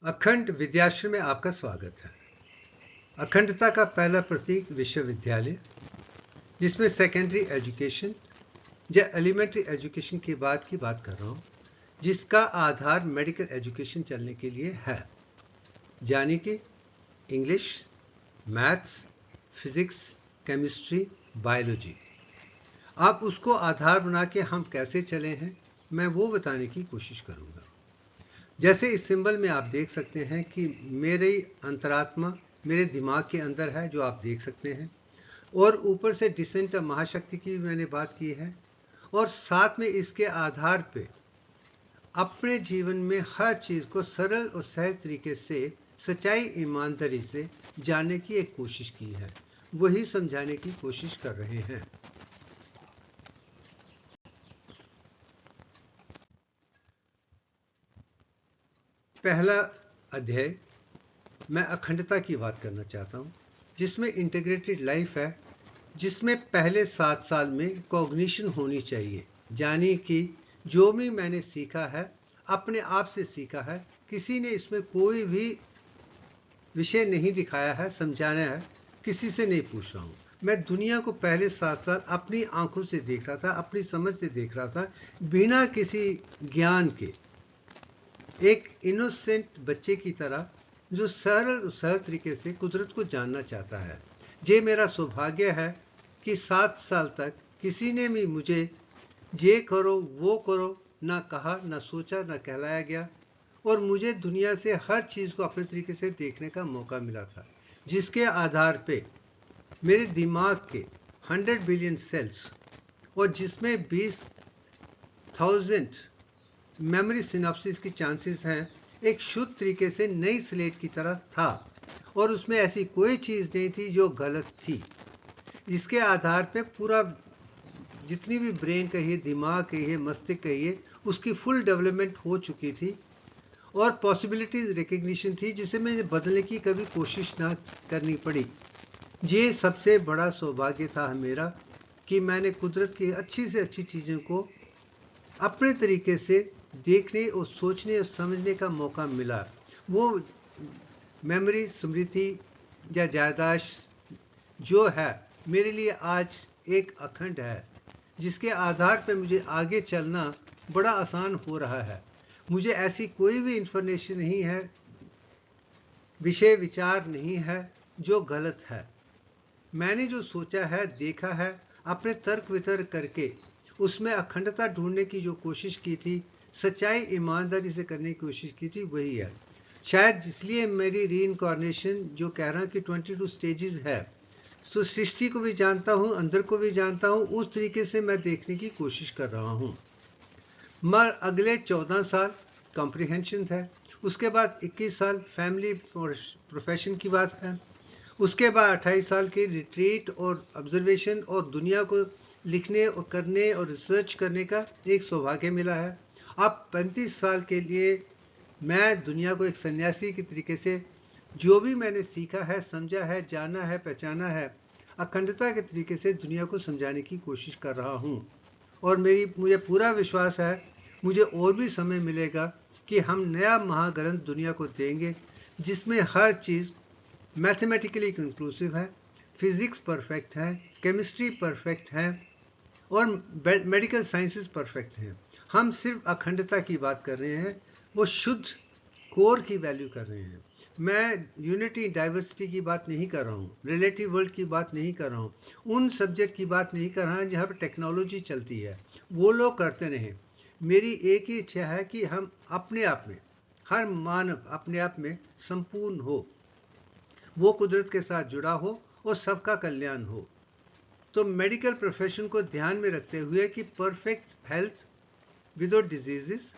अखंड विद्याश्रम में आपका स्वागत है। अखंडता का पहला प्रतीक विश्वविद्यालय, जिसमें सेकेंडरी एजुकेशन या एलिमेंट्री एजुकेशन की बात कर रहा हूँ, जिसका आधार मेडिकल एजुकेशन चलने के लिए है, यानी कि English, maths, physics, chemistry, biology. आप उसको आधार बना के हम कैसे चले हैं, मैं वो बताने की कोशिश करूँगा। जैसे इस सिंबल में आप देख सकते हैं कि मेरी अंतरात्मा मेरे दिमाग के अंदर है, जो आप देख सकते हैं, और ऊपर से डिसेंट महाशक्ति की मैंने बात की है, और साथ में इसके आधार पे अपने जीवन में हर चीज़ को सरल और सहज तरीके से सच्चाई ईमानदारी से जानने की एक कोशिश की है, वही समझाने की कोशिश कर रहे हैं। पहला अध्याय मैं अखंडता की बात करना चाहता हूँ, जिसमें इंटीग्रेटेड लाइफ है, जिसमें पहले 7 साल में कॉग्निशन होनी चाहिए, यानी कि जो भी मैंने सीखा है अपने आप से सीखा है, किसी ने इसमें कोई भी विषय नहीं दिखाया है, समझाना है, किसी से नहीं पूछ रहा हूँ। मैं दुनिया को पहले 7 साल अपनी आंखों से देख रहा था, अपनी समझ से देख रहा था, बिना किसी ज्ञान के, एक इनोसेंट बच्चे की तरह जो सरल तरीके से कुदरत को जानना चाहता है। ये मेरा सौभाग्य है कि 7 साल तक किसी ने भी मुझे ये करो वो करो ना कहा, ना सोचा, ना कहलाया गया, और मुझे दुनिया से हर चीज़ को अपने तरीके से देखने का मौका मिला था, जिसके आधार पे मेरे दिमाग के 100 बिलियन सेल्स और जिसमें 20,000 मेमोरी सिनॉप्सिस की चांसेस हैं, एक शुद्ध तरीके से नई स्लेट की तरह था, और उसमें ऐसी कोई चीज़ नहीं थी जो गलत थी। इसके आधार पे पूरा जितनी भी ब्रेन कहिए, दिमाग कहिए, मस्तिष्क कहिए, उसकी फुल डेवलपमेंट हो चुकी थी, और पॉसिबिलिटीज रिकग्निशन थी, जिसे मैं बदलने की कभी कोशिश ना करनी पड़ी। ये सबसे बड़ा सौभाग्य था मेरा कि मैंने कुदरत की अच्छी से अच्छी चीज़ों को अपने तरीके से देखने और सोचने और समझने का मौका मिला। वो मेमोरी, स्मृति या याददाश्त जो है मेरे लिए आज एक अखंड है, जिसके आधार पर मुझे आगे चलना बड़ा आसान हो रहा है। मुझे ऐसी कोई भी इंफॉर्मेशन नहीं है, विषय विचार नहीं है जो गलत है। मैंने जो सोचा है, देखा है, अपने तर्क वितर्क करके उसमें अखंडता ढूंढने की जो कोशिश की थी, सच्चाई ईमानदारी से करने की कोशिश की थी, वही है। शायद इसलिए मेरी रीइंकार्नेशन जो कह रहा है कि 22 स्टेजेस है, सो सृष्टि को भी जानता हूँ, अंदर को भी जानता हूँ, उस तरीके से मैं देखने की कोशिश कर रहा हूँ। मगर अगले 14 साल कॉम्प्रिहेंशन है, उसके बाद 21 साल फैमिली और प्रोफेशन की बात है, उसके बाद 28 साल की रिट्रीट और ऑब्जर्वेशन और दुनिया को लिखने और करने और रिसर्च करने का एक सौभाग्य मिला है। अब 35 साल के लिए मैं दुनिया को एक सन्यासी की तरीके से जो भी मैंने सीखा है, समझा है, जाना है, पहचाना है, अखंडता के तरीके से दुनिया को समझाने की कोशिश कर रहा हूँ। और मुझे पूरा विश्वास है मुझे और भी समय मिलेगा कि हम नया महाग्रंथ दुनिया को देंगे, जिसमें हर चीज़ मैथमेटिकली कंक्लूसिव है, फिजिक्स परफेक्ट है, केमिस्ट्री परफेक्ट है, और मेडिकल साइंसेस परफेक्ट हैं। हम सिर्फ अखंडता की बात कर रहे हैं, वो शुद्ध कोर की वैल्यू कर रहे हैं। मैं यूनिटी डाइवर्सिटी की बात नहीं कर रहा हूँ, रिलेटिव वर्ल्ड की बात नहीं कर रहा हूँ, उन सब्जेक्ट की बात नहीं कर रहा जहाँ पर टेक्नोलॉजी चलती है, वो लोग करते रहें। मेरी एक ही इच्छा है कि हम अपने आप में, हर मानव अपने आप में संपूर्ण हो, वो कुदरत के साथ जुड़ा हो और सबका कल्याण हो। तो मेडिकल प्रोफेशन को ध्यान में रखते हुए कि परफेक्ट हेल्थ विदाउट डिजीजेस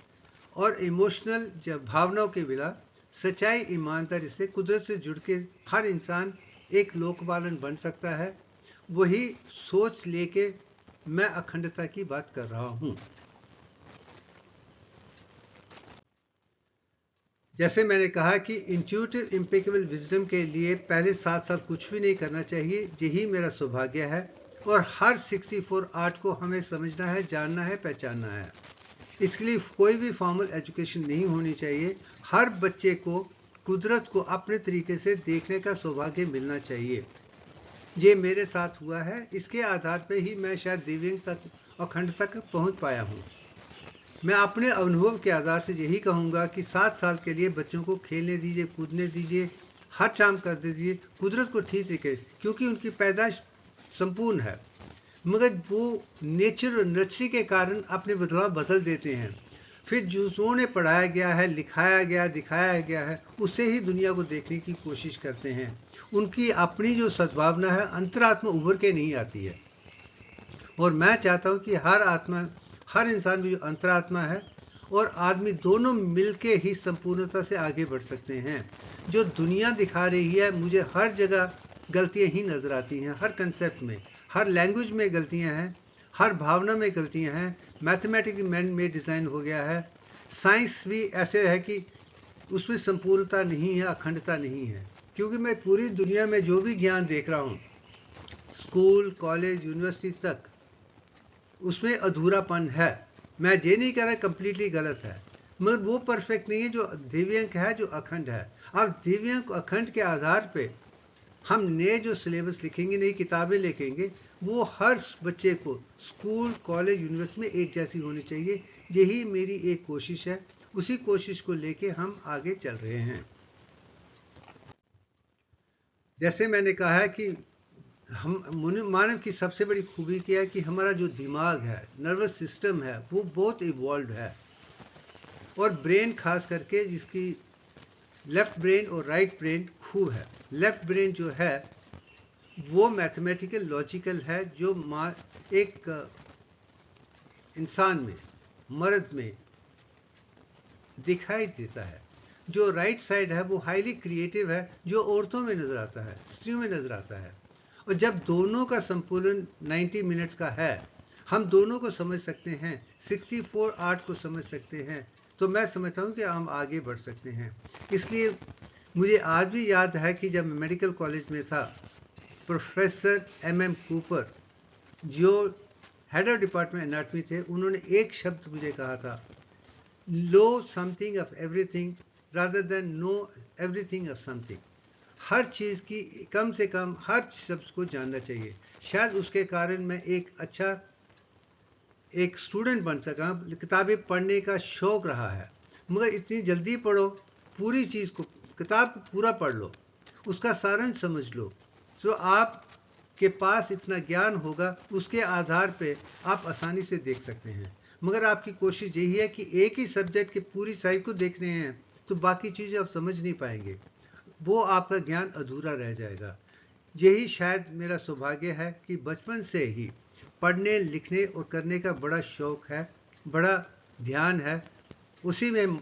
और इमोशनल भावनाओं के बिना सच्चाई ईमानदारी से कुदरत से जुड़ के हर इंसान एक लोकपालन बन सकता है, वही सोच लेके मैं अखंडता की बात कर रहा हूँ। जैसे मैंने कहा कि इंट्यूटिव इम्पेकेबल विजडम के लिए पहले 7 साल कुछ भी नहीं करना चाहिए, यही मेरा सौभाग्य है, और हर 64 आर्ट को हमें समझना है, जानना है, पहचानना है। इसके लिए कोई भी फॉर्मल एजुकेशन नहीं होनी चाहिए। हर बच्चे को कुदरत को अपने तरीके से देखने का सौभाग्य मिलना चाहिए। ये मेरे साथ हुआ है, इसके आधार पर ही मैं शायद दिव्यांग तक अखंड तक पहुंच पाया हूं। मैं अपने अनुभव के आधार से यही कहूंगा कि 7 साल के लिए बच्चों को खेलने दीजिए, कूदने दीजिए, हर काम कर दीजिए कुदरत को ठीक तरीके, क्योंकि उनकी पैदाइश संपूर्ण है, मगर वो नेचर और नर्सरी के कारण अपने बदलाव बदल देते हैं। फिर जो उन्हें पढ़ाया गया है, लिखाया गया, दिखाया गया है, उससे ही दुनिया को देखने की कोशिश करते हैं। उनकी अपनी जो सद्भावना है, अंतरात्मा उभर के नहीं आती है। और मैं चाहता हूं कि हर इंसान में जो अंतरात्मा है और आदमी दोनों मिलके ही संपूर्णता से आगे बढ़ सकते हैं। जो दुनिया दिखा रही है, मुझे हर जगह गलतियां ही नजर आती हैं, हर कंसेप्ट में, हर लैंग्वेज में गलतियां हैं, हर भावना में गलतियां हैं। मैथमेटिक्स मैन में डिज़ाइन हो गया है, साइंस भी ऐसे है कि उसमें संपूर्णता नहीं है, अखंडता नहीं है। क्योंकि मैं पूरी दुनिया में जो भी ज्ञान देख रहा हूँ, स्कूल, कॉलेज, यूनिवर्सिटी तक, उसमें अधूरापन है। मैं ये नहीं कह रहा कंप्लीटली गलत है, मगर वो परफेक्ट नहीं है जो दिव्यांग है, जो अखंड है। अब दिव्यांग अखंड के आधार पे हम नए जो सिलेबस लिखेंगे, नई किताबें लिखेंगे, वो हर बच्चे को स्कूल, कॉलेज, यूनिवर्सिटी में एक जैसी होनी चाहिए। यही मेरी एक कोशिश है, उसी कोशिश को लेके हम आगे चल रहे हैं। जैसे मैंने कहा है कि हम मानव की सबसे बड़ी खूबी क्या है कि हमारा जो दिमाग है, नर्वस सिस्टम है, वो बहुत इवॉल्व है। और ब्रेन खास करके, जिसकी लेफ्ट ब्रेन और राइट ब्रेन खूब है। लेफ्ट ब्रेन जो है वो मैथमेटिकल, लॉजिकल है, जो एक इंसान में, मर्द में दिखाई देता है। जो राइट साइड है वो हाईली क्रिएटिव है, जो औरतों में नजर आता है, स्त्रियों में नजर आता है। और जब दोनों का संतुलन 90 मिनट्स का है, हम दोनों को समझ सकते हैं, 64 आर्ट को समझ सकते हैं, तो मैं समझता हूँ कि हम आगे बढ़ सकते हैं। इसलिए मुझे आज भी याद है कि जब मैं मेडिकल कॉलेज में था, प्रोफेसर MM कूपर, जो हेड ऑफ डिपार्टमेंट एनाटॉमी थे, उन्होंने एक शब्द मुझे कहा था, know something of everything rather than know everything of something. हर चीज़ की कम से कम हर शब्द को जानना चाहिए। शायद उसके कारण मैं एक स्टूडेंट बन सका। किताबें पढ़ने का शौक रहा है, मगर इतनी जल्दी पढ़ो, पूरी चीज़ को, किताब पूरा पढ़ लो, उसका सारांश समझ लो, तो आपके पास इतना ज्ञान होगा, उसके आधार पे आप आसानी से देख सकते हैं। मगर आपकी कोशिश यही है कि एक ही सब्जेक्ट के पूरी साइड को देख रहे हैं, तो बाकी चीज़ें आप समझ नहीं पाएंगे, वो आपका ज्ञान अधूरा रह जाएगा। यही शायद मेरा सौभाग्य है कि बचपन से ही पढ़ने, लिखने और करने का बड़ा शौक है, बड़ा ध्यान है। उसी में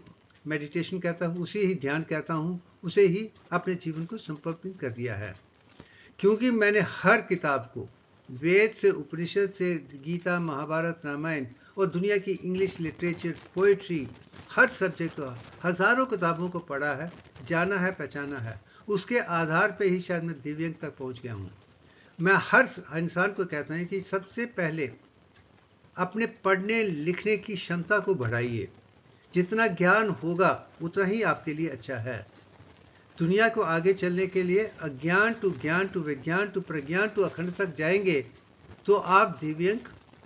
मेडिटेशन कहता हूँ, उसी ही ध्यान कहता हूँ, उसे ही अपने जीवन को समर्पित कर दिया है। क्योंकि मैंने हर किताब को, वेद से उपनिषद से गीता, महाभारत, रामायण और दुनिया की इंग्लिश लिटरेचर, पोइट्री, हर सब्जेक्ट को, हजारों किताबों को पढ़ा है, जाना है, पहचाना है। उसके आधार पे ही शायद मैं दिव्यांग तक पहुंच गया हूँ। मैं हर इंसान को कहता हूँ कि सबसे पहले अपने पढ़ने लिखने की क्षमता को बढ़ाइए। जितना ज्ञान होगा उतना ही आपके लिए अच्छा है। दुनिया को आगे चलने के लिए अज्ञान टू ज्ञान टू विज्ञान टू प्रज्ञान टू अखंड तक जाएंगे, तो आप दिव्यांग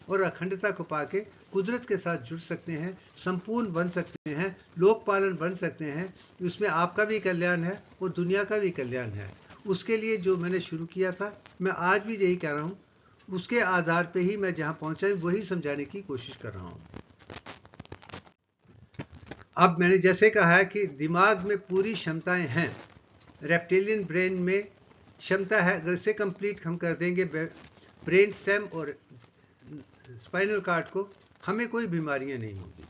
और अखंडता को पाके कुदरत के साथ जुड़ सकते हैं, संपूर्ण बन सकते हैं, लोक पालन बन सकते हैं। उसमें आपका भी कल्याण है और दुनिया का भी कल्याण है। उसके लिए जो मैंने शुरू किया था, मैं आज भी यही कह रहा हूँ, उसके आधार पे ही मैं जहाँ पहुँचा वही समझाने की कोशिश कर रहा हूँ। अब मैंने जैसे कहा है कि दिमाग में पूरी क्षमताएं हैं, रेप्टिलियन ब्रेन में क्षमता है। अगर इसे कंप्लीट हम कर देंगे, ब्रेन स्टेम और स्पाइनल कार्ड को, हमें कोई बीमारियां नहीं होगी।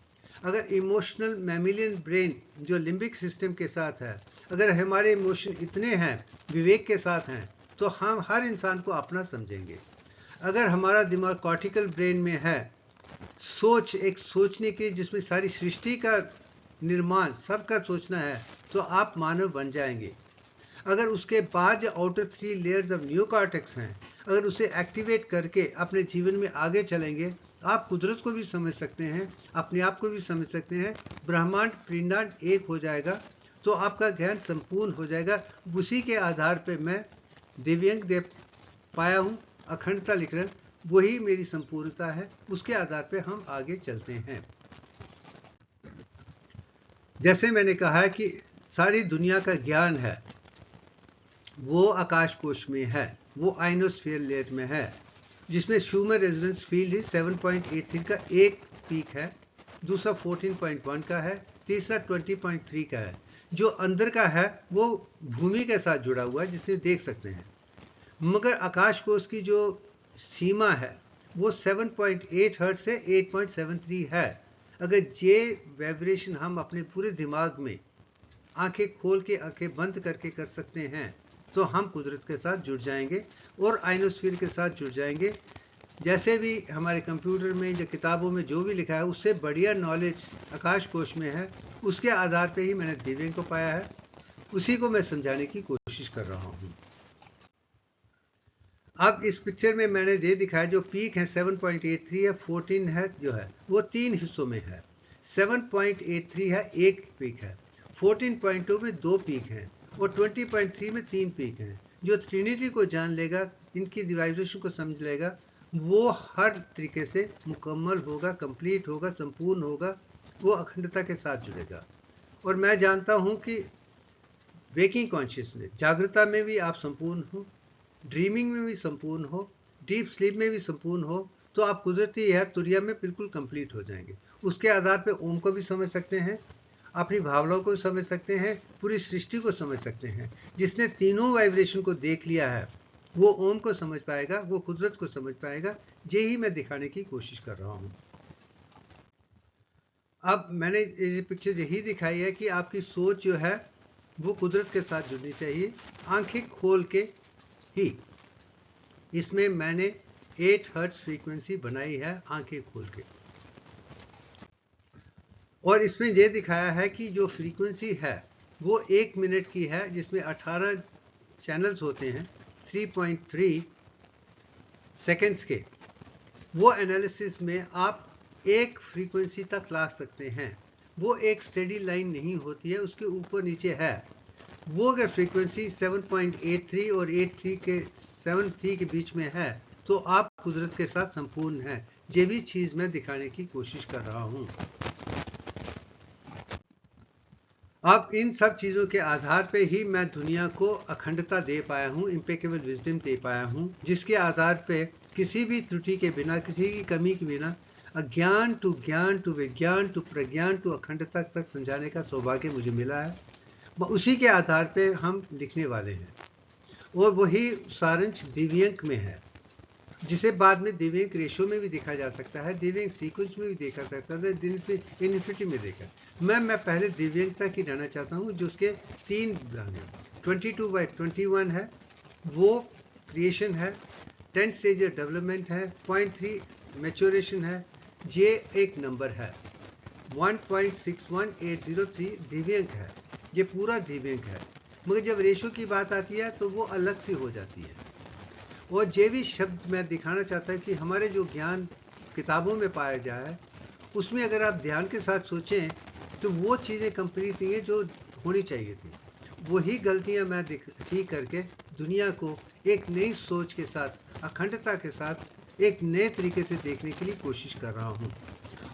अगर इमोशनल मैमिलियन ब्रेन जो लिम्बिक सिस्टम के साथ है, अगर हमारे इमोशन इतने हैं, विवेक के साथ हैं, तो हम हर इंसान को अपना समझेंगे। अगर हमारा दिमाग कॉर्टिकल ब्रेन में है, एक सोचने के, जिसमें सारी सृष्टि का निर्माण, सबका सोचना है, तो आप मानव बन जाएंगे। अगर उसके बाद जो आउटर 3 लेयर्स ऑफ न्यूकॉर्टेक्स हैं, अगर उसे एक्टिवेट करके अपने जीवन में आगे चलेंगे, आप कुदरत को भी समझ सकते हैं, अपने आप को भी समझ सकते हैं, ब्रह्मांड पिंडांड एक हो जाएगा। तो आपका ज्ञान संपूर्ण हो जाएगा। उसी के आधार पे मैं दिव्यांग दे पाया हूँ, अखंडता लिख रहे हैं, वही मेरी संपूर्णता है। उसके आधार पे हम आगे चलते हैं। जैसे मैंने कहा कि सारी दुनिया का ज्ञान है वो आकाश कोश में है, वो आइनोस्फीयर लेयर में है, जिसमें ह्यूमन रेजोनेंस फील्ड 7.83 का एक पीक है, दूसरा 14.1 का है, तीसरा 20.3 का है। जो अंदर का है वो भूमि के साथ जुड़ा हुआ है, जिसे देख सकते हैं। मगर आकाश कोश की जो सीमा है वो 7.8 हर्ट्ज से 8.73 है। अगर ये वाइब्रेशन हम अपने पूरे दिमाग में आंखें खोल के आंखें बंद करके कर सकते हैं तो हम कुदरत के साथ जुड़ जाएंगे और आइनोस्फीयर के साथ जुड़ जाएंगे। जैसे भी हमारे कंप्यूटर में या किताबों में जो भी लिखा है उससे बढ़िया नॉलेज आकाश कोश में है। उसके आधार पे ही मैंने दिव्यांग को पाया है, उसी को मैं समझाने की कोशिश कर रहा हूँ। अब इस पिक्चर में मैंने दे दिखाया जो पीक है 7.83 है, 14 है, जो है वो 3 हिस्सों में है। 7.83 है एक पीक है, 14.2 में 2 पीक हैं और 20.3 में 3 पीक हैं। जो ट्रिनिटी को जान लेगा, इनकी वाइब्रेशन को समझ लेगा, वो हर तरीके से मुकम्मल होगा, कंप्लीट होगा, संपूर्ण होगा, वो अखंडता के साथ जुड़ेगा। और मैं जानता हूँ कि वेकिंग कॉन्शियसनेस, जागृता में भी आप संपूर्ण हो, ड्रीमिंग में भी संपूर्ण हो, डीप स्लीप में भी संपूर्ण हो, तो आप कुदरती है तुरिया में बिल्कुल कंप्लीट हो जाएंगे। उसके आधार पे ओम को भी समझ सकते हैं, अपनी भावनाओं को समझ सकते हैं, पूरी सृष्टि को समझ सकते हैं। जिसने तीनों वाइब्रेशन को देख लिया है वो ओम को समझ पाएगा, वो कुदरत को समझ पाएगा। यही मैं दिखाने की कोशिश कर रहा हूँ। अब मैंने ये पिक्चर यही दिखाई है कि आपकी सोच जो है वो कुदरत के साथ जुड़नी चाहिए, आंखें खोल के ही। इसमें मैंने 8 हर्ट्ज फ्रीक्वेंसी बनाई है आंखें खोल के, और इसमें यह दिखाया है कि जो फ्रीक्वेंसी है वो 1 मिनट की है, जिसमें 18 चैनल्स होते हैं 3.3 सेकेंड्स के। वो एनालिसिस में आप एक फ्रीक्वेंसी तक ला सकते हैं। वो एक स्टेडी लाइन नहीं होती है, उसके ऊपर नीचे है। वो अगर फ्रीक्वेंसी 7.83 और 73 के बीच में है तो आप कुदरत के साथ संपूर्ण हैं। ये भी चीज़ मैं दिखाने की कोशिश कर रहा हूँ। अब इन सब चीज़ों के आधार पे ही मैं दुनिया को अखंडता दे पाया हूँ, इम्पेकेबल विजडम दे पाया हूँ, जिसके आधार पे किसी भी त्रुटि के बिना, किसी की कमी के बिना अज्ञान टू ज्ञान टू विज्ञान टू प्रज्ञान टू अखंडता तक समझाने का सौभाग्य मुझे मिला है। उसी के आधार पे हम लिखने वाले हैं, और वही सारांश दिव्यांग में है, जिसे बाद में दिव्यांग रेशो में भी देखा जा सकता है, दिव्यांग सीक्वेंस में भी देखा सकता है, इन्फिनिटी में देखा। मैं पहले दिव्यांगता की रहना चाहता हूँ, जो उसके 3 भाग हैं। 22/21 है, वो क्रिएशन है, 10 स्टेज डेवलपमेंट है, 0.3 मैच्योरेशन है, ये एक नंबर है, 1.61803 दिव्यांग है, ये पूरा दिव्यांग है। मगर जब रेशो की बात आती है तो वो अलग सी हो जाती है। और ये भी शब्द मैं दिखाना चाहता हूँ कि हमारे जो ज्ञान किताबों में पाया जाए, उसमें अगर आप ध्यान के साथ सोचें तो वो चीज़ें कंप्लीट नहीं है जो होनी चाहिए थी। वही गलतियाँ मैं ठीक करके दुनिया को एक नई सोच के साथ, अखंडता के साथ, एक नए तरीके से देखने के लिए कोशिश कर रहा हूँ।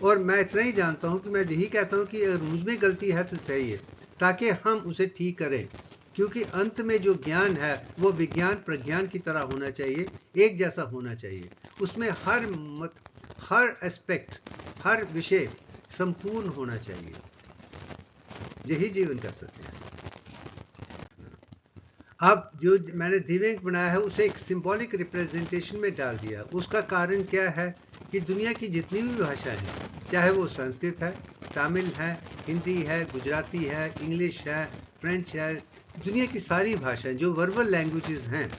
और मैं इतना ही जानता हूँ कि मैं यही कहता हूँ कि अगर मुझ में गलती है तो सही है, ताकि हम उसे ठीक करें। क्योंकि अंत में जो ज्ञान है वो विज्ञान प्रज्ञान की तरह होना चाहिए, एक जैसा होना चाहिए। उसमें हर एस्पेक्ट, हर विषय संपूर्ण होना चाहिए। यही जीवन का सत्य है। अब जो मैंने दिव्यांग बनाया है उसे एक सिंबॉलिक रिप्रेजेंटेशन में डाल दिया। उसका कारण क्या है कि दुनिया की जितनी भी भाषाएं हैं, चाहे वो संस्कृत है, तमिल है, हिंदी है, गुजराती है, इंग्लिश है, फ्रेंच है, दुनिया की सारी भाषाएं जो वर्बल लैंग्वेजेस हैं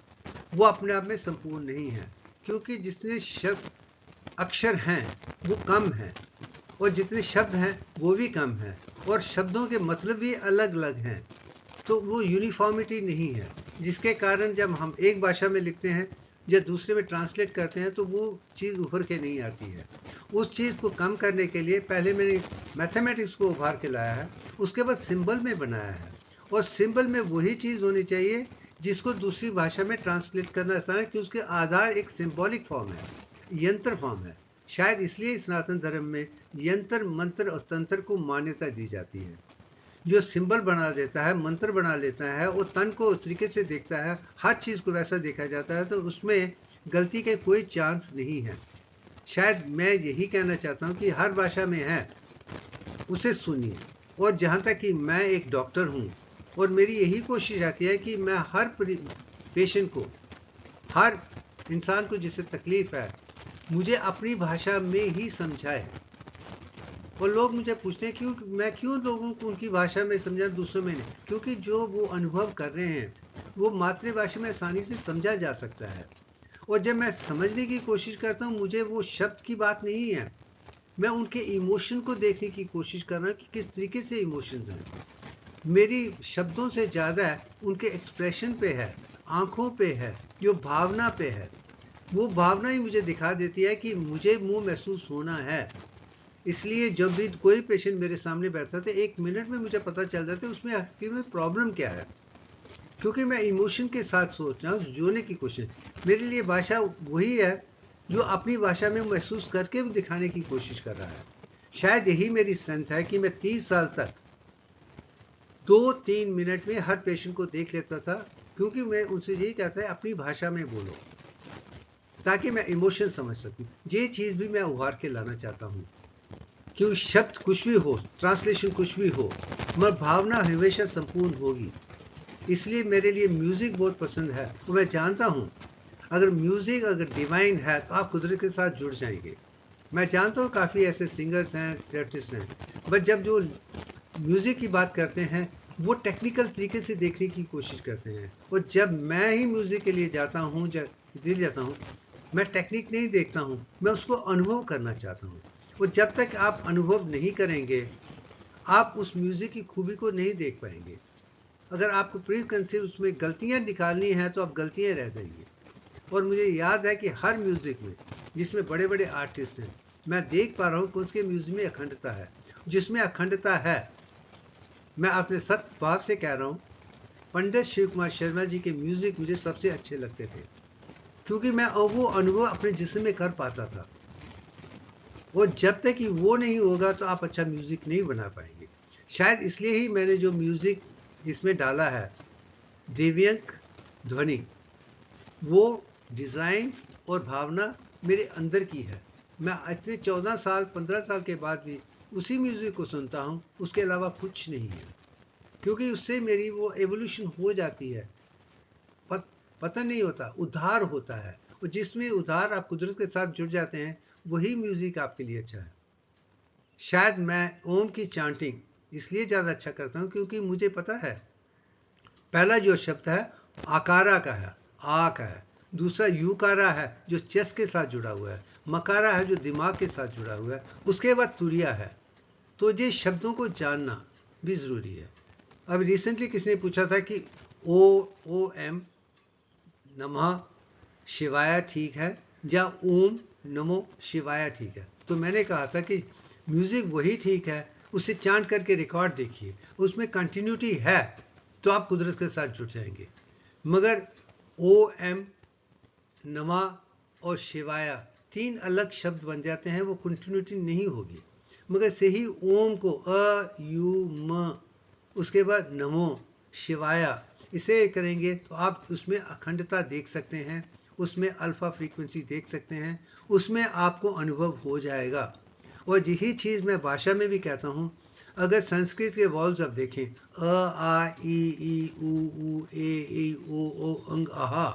वो अपने आप में संपूर्ण नहीं हैं, क्योंकि जितने शब्द अक्षर हैं वो कम हैं, और जितने शब्द हैं वो भी कम हैं, और शब्दों के मतलब भी अलग अलग हैं। तो वो यूनिफॉर्मिटी नहीं है, जिसके कारण जब हम एक भाषा में लिखते हैं या दूसरे में ट्रांसलेट करते हैं तो वो चीज़ उभर के नहीं आती है। उस चीज़ को कम करने के लिए पहले मैंने मैथमेटिक्स को उभार के लाया है, उसके बाद सिंबल में बनाया है। और सिंबल में वही चीज़ होनी चाहिए जिसको दूसरी भाषा में ट्रांसलेट करना आसान है, क्योंकि उसके आधार एक सिंबॉलिक फॉर्म है, यंत्र फॉर्म है। शायद इसलिए सनातन धर्म में यंत्र मंत्र और तंत्र को मान्यता दी जाती है। जो सिंबल बना देता है, मंत्र बना लेता है, वो तन को उस तरीके से देखता है, हर चीज़ को वैसा देखा जाता है, तो उसमें गलती के कोई चांस नहीं है। शायद मैं यही कहना चाहता हूँ कि हर भाषा में है, उसे सुनिए। और जहाँ तक कि मैं एक डॉक्टर हूँ और मेरी यही कोशिश रहती है कि मैं हर पेशेंट को, हर इंसान को जिसे तकलीफ है, मुझे अपनी भाषा में ही समझाए। और लोग मुझे पूछते हैं क्यों लोगों को उनकी भाषा में समझा, दूसरों में नहीं, क्योंकि जो वो अनुभव कर रहे हैं वो मातृभाषा में आसानी से समझा जा सकता है। और जब मैं समझने की कोशिश करता हूँ, मुझे वो शब्द की बात नहीं है, मैं उनके इमोशन को देखने की कोशिश कर रहा हूँ कि किस तरीके से इमोशंस हैं। मेरी शब्दों से ज़्यादा उनके एक्सप्रेशन पे है, आंखों पे है, जो भावना पे है। वो भावना ही मुझे दिखा देती है कि मुझे मुंह महसूस होना है। इसलिए जब भी कोई पेशेंट मेरे सामने बैठता था, 1 मिनट में मुझे पता चल जाता है उसमें आखिर में प्रॉब्लम क्या है, क्योंकि मैं इमोशन के साथ सोच रहा हूँ, जोड़ने की कोशिश। मेरे लिए भाषा वही है जो अपनी भाषा में महसूस करके भी दिखाने की कोशिश कर रहा है। शायद यही मेरी स्ट्रेंथ है कि मैं 30 साल तक 2-3 मिनट में हर पेशेंट को देख लेता था, क्योंकि मैं उनसे यही कहता है अपनी भाषा में बोलो, ताकि मैं इमोशन समझ सकूं। ये चीज़ भी मैं उभार के लाना चाहता हूँ, क्योंकि शब्द कुछ भी हो, ट्रांसलेशन कुछ भी हो, मगर भावना हमेशा संपूर्ण होगी। इसलिए मेरे लिए म्यूज़िक बहुत पसंद है, और मैं जानता हूँ अगर म्यूज़िक अगर डिवाइन है तो आप कुदरत के साथ जुड़ जाएंगे। मैं जानता हूँ काफ़ी ऐसे सिंगर्स हैं, आर्टिस्ट हैं, बट जब जो म्यूज़िक की बात करते हैं वो टेक्निकल तरीके से देखने की कोशिश करते हैं। और जब मैं ही म्यूज़िक के लिए जाता हूँ, जब दिल जाता हूँ, मैं टेक्निक नहीं देखता हूँ, मैं उसको अनुभव करना चाहता हूँ। और जब तक आप अनुभव नहीं करेंगे, आप उस म्यूज़िक की खूबी को नहीं देख पाएंगे। अगर आपको प्री कंसीव उसमें गलतियाँ निकालनी है तो आप गलतियाँ रह जाएंगी। और मुझे याद है कि हर म्यूज़िक में जिसमें बड़े बड़े आर्टिस्ट हैं, मैं देख पा रहा हूँ कि उसके म्यूज़िक में अखंडता है। जिसमें अखंडता है, मैं अपने सत्य भाव से कह रहा हूँ, पंडित शिव कुमार शर्मा जी के म्यूज़िक मुझे सबसे अच्छे लगते थे, क्योंकि मैं वो अनुभव अपने जिस्म में कर पाता था। और जब तक कि वो नहीं होगा तो आप अच्छा म्यूज़िक नहीं बना पाएंगे। शायद इसलिए ही मैंने जो म्यूज़िक इसमें डाला है, दिव्यंक ध्वनि, वो डिज़ाइन और भावना मेरे अंदर की है। मैं इतने 14 साल 15 साल के बाद भी उसी म्यूज़िक को सुनता हूँ, उसके अलावा कुछ नहीं है, क्योंकि उससे मेरी वो एवोल्यूशन हो जाती है। पता नहीं होता, उद्धार होता है। और जिसमें उद्धार, आप कुदरत के साथ जुड़ जाते हैं, वही म्यूज़िक आपके लिए अच्छा है। शायद मैं ओम की चांटिंग इसलिए ज़्यादा अच्छा करता हूँ क्योंकि मुझे पता है पहला जो शब्द है आकारा का है, आ का है, दूसरा युकारा है जो चेस्ट के साथ जुड़ा हुआ है, मकारा है जो दिमाग के साथ जुड़ा हुआ है, उसके बाद तुरिया है। तो ये शब्दों को जानना भी ज़रूरी है। अब रिसेंटली किसी ने पूछा था कि ओ एम नमः शिवाय ठीक है या ओम नमो शिवाय ठीक है। तो मैंने कहा था कि म्यूज़िक वही ठीक है, उसे चांट करके रिकॉर्ड देखिए, उसमें कंटिन्यूटी है तो आप कुदरत के साथ जुड़ जाएंगे। मगर ओ एम नमः और शिवाय 3 अलग शब्द बन जाते हैं, वो कंटिन्यूटी नहीं होगी। मगर से ही ओम को अ यू म, उसके बाद नमो शिवाय, इसे करेंगे तो आप उसमें अखंडता देख सकते हैं, उसमें अल्फा फ्रीक्वेंसी देख सकते हैं, उसमें आपको अनुभव हो जाएगा। और यही चीज़ मैं भाषा में भी कहता हूँ। अगर संस्कृत के वॉल्स आप देखें, अ आ ई उ ए ओ अंग आहा,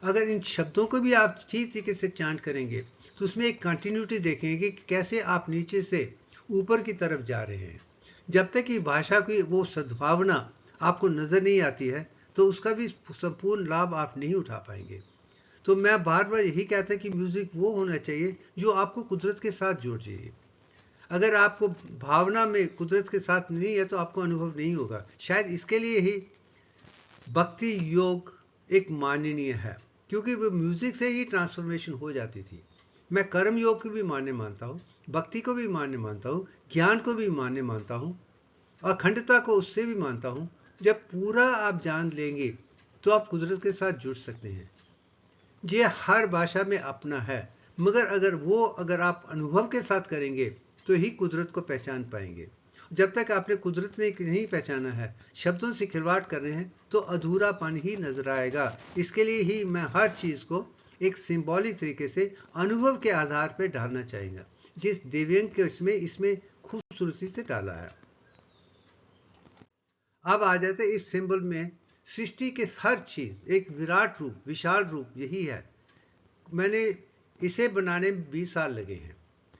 अगर इन शब्दों को भी आप ठीक तरीके से चांट करेंगे तो उसमें एक कंटिन्यूटी देखेंगे कि कैसे आप नीचे से ऊपर की तरफ जा रहे हैं। जब तक कि भाषा की वो सद्भावना आपको नज़र नहीं आती है तो उसका भी संपूर्ण लाभ आप नहीं उठा पाएंगे। तो मैं बार बार यही कहता हूँ कि म्यूज़िक वो होना चाहिए जो आपको कुदरत के साथ जोड़ जाए। अगर आपको भावना में कुदरत के साथ नहीं है तो आपको अनुभव नहीं होगा। शायद इसके लिए ही भक्ति योग एक माननीय है, क्योंकि वो म्यूज़िक से ही ट्रांसफॉर्मेशन हो जाती थी। मैं कर्म योग को भी मान्य मानता हूँ, भक्ति को भी मान्य मानता हूँ, ज्ञान को भी मान्य मानता हूँ, अखंडता को उससे भी मानता हूँ। जब पूरा आप जान लेंगे तो आप कुदरत के साथ जुड़ सकते हैं। ये हर भाषा में अपना है, मगर अगर आप अनुभव के साथ करेंगे तो ही कुदरत को पहचान पाएंगे। जब तक आपने कुदरत ने नहीं पहचाना है, शब्दों से खिलवाड़ कर रहे हैं, तो अधूरापन ही नजर आएगा। इसके लिए ही मैं हर चीज को एक सिंबॉलिक तरीके से अनुभव के आधार पर डालना चाहेगा, जिस दिव्यांग के इसमें खूबसूरती से डाला है। अब आ जाते इस सिंबल में सृष्टि के हर चीज एक विराट रूप, विशाल रूप यही है। मैंने इसे बनाने में 20 साल लगे हैं,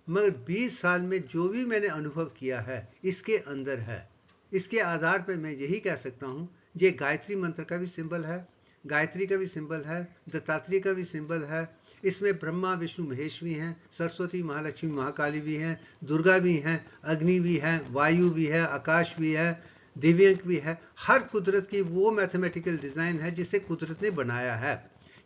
मगर 20 साल में जो भी मैंने अनुभव किया है इसके अंदर है। इसके आधार पर मैं यही कह सकता हूँ, ये गायत्री मंत्र का भी सिंबल है, गायत्री का भी सिंबल है, दत्तात्रेय का भी सिंबल है। इसमें ब्रह्मा विष्णु महेश भी हैं, सरस्वती महालक्ष्मी महाकाली भी हैं, दुर्गा भी हैं, अग्नि भी है, वायु भी है, आकाश भी है, दिव्यांग भी है। हर कुदरत की वो मैथमेटिकल डिजाइन है जिसे कुदरत ने बनाया है,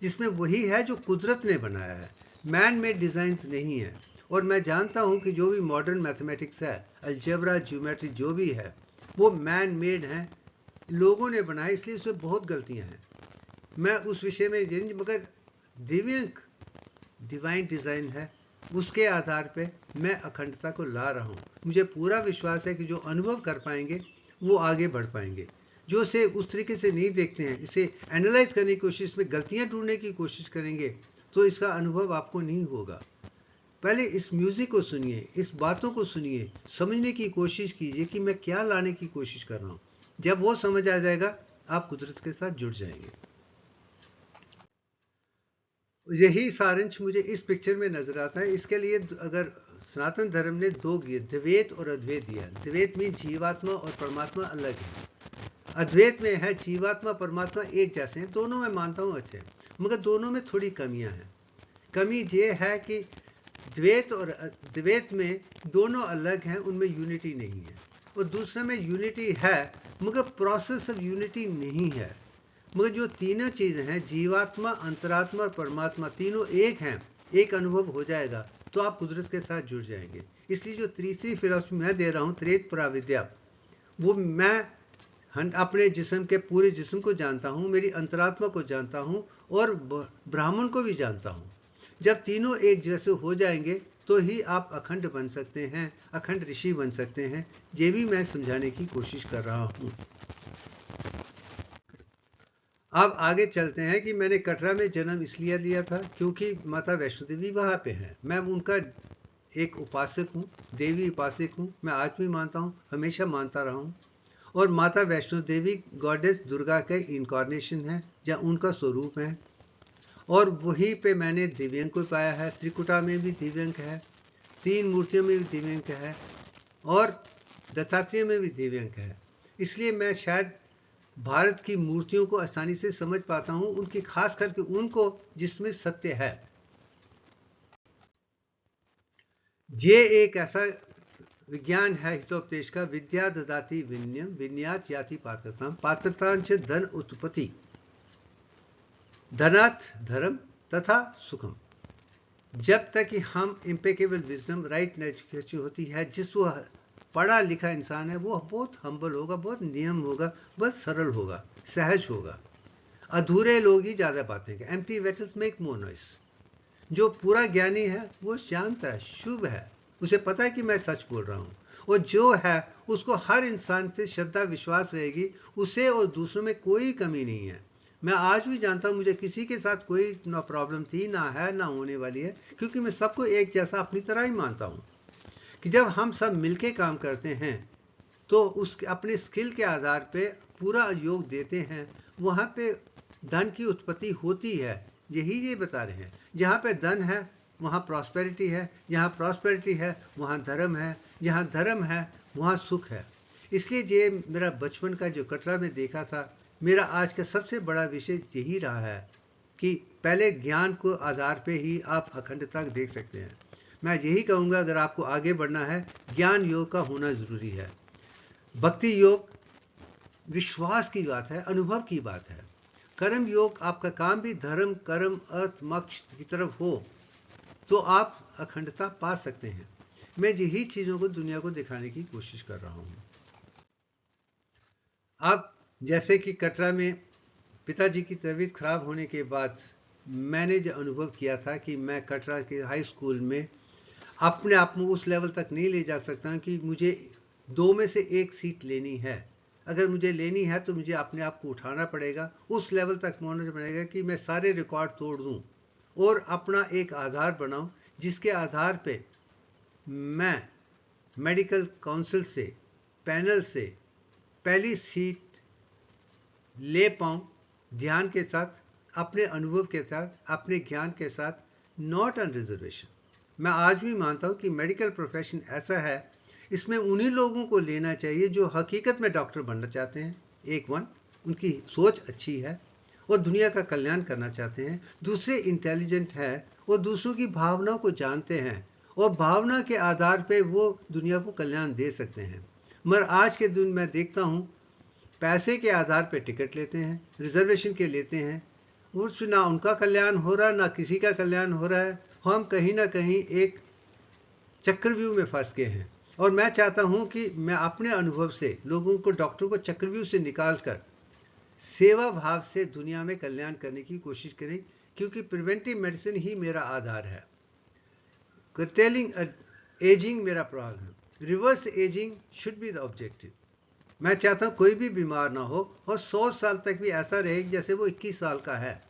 जिसमें वही है जो कुदरत ने बनाया है, मैन मेड डिजाइन नहीं है। और मैं जानता हूं कि जो भी मॉडर्न मैथमेटिक्स है, अलजेब्रा, ज्योमेट्री जो भी है, वो मैन मेड है, लोगों ने बनाया, इसलिए उसमें बहुत गलतियां हैं। मैं उस विषय में मगर दिव्यांग डिवाइन डिजाइन है, उसके आधार पे मैं अखंडता को ला रहा हूँ। मुझे पूरा विश्वास है कि जो अनुभव कर पाएंगे वो आगे बढ़ पाएंगे। जो इसे उस तरीके से नहीं देखते हैं, इसे एनालाइज करने की कोशिश में गलतियां ढूंढने की कोशिश करेंगे, तो इसका अनुभव आपको नहीं होगा। पहले इस म्यूजिक को सुनिए, इस बातों को सुनिए, समझने की कोशिश कीजिए कि मैं क्या लाने की कोशिश कर रहा हूँ। जब वो समझ आ जाएगा, आप कुदरत के साथ जुड़ जाएंगे। यही सारांश मुझे इस पिक्चर में नजर आता है। इसके लिए अगर सनातन धर्म ने दो द्वैत और अद्वैत दिया। द्वैत में जीवात्मा और परमात्मा अलग है, अद्वैत में है जीवात्मा परमात्मा एक जैसे हैं, दोनों मैं मानता हूँ अच्छे, मगर दोनों में थोड़ी कमियां हैं। कमी ये है कि द्वैत और द्वैत में दोनों अलग हैं, उनमें यूनिटी नहीं है, और दूसरे में यूनिटी है मगर प्रोसेस ऑफ यूनिटी नहीं है। मगर जो तीनों चीजें हैं, जीवात्मा, अंतरात्मा और परमात्मा, तीनों एक हैं, एक अनुभव हो जाएगा तो आप कुदरत के साथ जुड़ जाएंगे। इसलिए जो तीसरी फिलॉसफी मैं दे रहा हूँ, त्रेत पराविद्या, वो मैं अपने जिस्म के पूरे जिस्म को जानता हूँ, मेरी अंतरात्मा को जानता हूँ और ब्राह्मण को भी जानता हूँ। जब तीनों एक जैसे हो जाएंगे तो ही आप अखंड बन सकते हैं, अखंड ऋषि बन सकते हैं। ये भी मैं समझाने की कोशिश कर रहा हूँ। अब आगे चलते हैं कि मैंने कटरा में जन्म इसलिए लिया था क्योंकि माता वैष्णो देवी वहाँ पे हैं। मैं उनका एक उपासक हूँ, देवी उपासक हूँ। मैं आज भी मानता हूँ, हमेशा मानता रहा हूँ। और माता वैष्णो देवी गॉडेस दुर्गा का इनकारनेशन है, जहाँ उनका स्वरूप है। और वहीं पे मैंने दिव्यांग को पाया है। त्रिकुटा में भी दिव्यांग है, तीन मूर्तियों में भी दिव्यांग है, और दत्तात्रेय में भी दिव्यांग है। इसलिए मैं शायद भारत की मूर्तियों को आसानी से समझ पाता हूं, उनकी खास करके उनको जिसमें सत्य है। ये एक ऐसा विज्ञान है हितोपदेश का, विद्या ददाति विनयम विन्यात याति पात्रता, पात्रतांच धन उत्पत्ति, धनात् धर्म तथा सुखम। जब तक कि हम इम्पेकेबल विजडम, राइट नेचुरेशन होती है, जिस वो पढ़ा लिखा इंसान है, वो बहुत हम्बल होगा, बहुत नियम होगा, बहुत सरल होगा, सहज होगा। अधूरे लोग ही ज्यादा बातें करें। Empty vessels make more noise. जो पूरा ज्ञानी है वो शांत है, शुभ है, उसे पता है कि मैं सच बोल रहा हूँ। और जो है उसको हर इंसान से श्रद्धा विश्वास रहेगी, उसे और दूसरों में कोई कमी नहीं है। मैं आज भी जानता हूँ, मुझे किसी के साथ कोई ना प्रॉब्लम थी, ना है, ना होने वाली है, क्योंकि मैं सबको एक जैसा अपनी तरह ही मानता हूँ। कि जब हम सब मिलके काम करते हैं तो उस अपने स्किल के आधार पे पूरा योग देते हैं, वहां पे धन की उत्पत्ति होती है। यही ये बता रहे हैं, जहाँ पे धन है वहाँ प्रॉस्पेरिटी है, जहाँ प्रॉस्पेरिटी है वहाँ धर्म है, जहाँ धर्म है वहाँ सुख है। इसलिए ये मेरा बचपन का जो कटरा में देखा था, मेरा आज का सबसे बड़ा विषय यही रहा है कि पहले ज्ञान को आधार पे ही आप अखंडता देख सकते हैं। मैं यही कहूँगा, अगर आपको आगे बढ़ना है, ज्ञान योग का होना जरूरी है। भक्ति योग विश्वास की बात है, अनुभव की बात है। कर्म योग आपका काम भी धर्म, कर्म, अर्थ, मोक्ष की तरफ हो तो आप अखंडता पा सकते हैं। मैं यही चीजों को दुनिया को दिखाने की कोशिश कर रहा हूं। अब जैसे कि कटरा में पिताजी की तबीयत खराब होने के बाद मैंने जो अनुभव किया था कि मैं कटरा के हाई स्कूल में अपने आप में उस लेवल तक नहीं ले जा सकता कि मुझे 2 में से 1 सीट लेनी है। अगर मुझे लेनी है तो मुझे अपने आप को उठाना पड़ेगा, उस लेवल तक पहुंचना पड़ेगा कि मैं सारे रिकॉर्ड तोड़ दूं और अपना एक आधार बनाऊं, जिसके आधार पे मैं मेडिकल काउंसिल से, पैनल से पहली सीट ले पाऊं, ध्यान के साथ, अपने अनुभव के साथ, अपने ज्ञान के साथ, नॉट ऑन रिजर्वेशन। मैं आज भी मानता हूं कि मेडिकल प्रोफेशन ऐसा है, इसमें उन्हीं लोगों को लेना चाहिए जो हकीकत में डॉक्टर बनना चाहते हैं। एक उनकी सोच अच्छी है और दुनिया का कल्याण करना चाहते हैं। दूसरे इंटेलिजेंट है और दूसरों की भावनाओं को जानते हैं और भावना के आधार पे वो दुनिया को कल्याण दे सकते हैं। मगर आज के दिन मैं देखता हूँ पैसे के आधार पे टिकट लेते हैं, रिजर्वेशन के लेते हैं, उससे ना उनका कल्याण हो रहा है ना किसी का कल्याण हो रहा है। हम कहीं ना कहीं एक चक्रव्यूह में फंस गए हैं और मैं चाहता हूं कि मैं अपने अनुभव से लोगों को, डॉक्टर को चक्रव्यूह से निकाल कर सेवा भाव से दुनिया में कल्याण करने की कोशिश करें, क्योंकि प्रिवेंटिव मेडिसिन ही मेरा आधार है। कर्टेलिंग एजिंग मेरा प्रॉब्लम है, reverse ageing should be the objective. मैं चाहता हूं कोई भी बीमार ना हो और 100 साल तक भी ऐसा रहे जैसे वो 21 साल का है।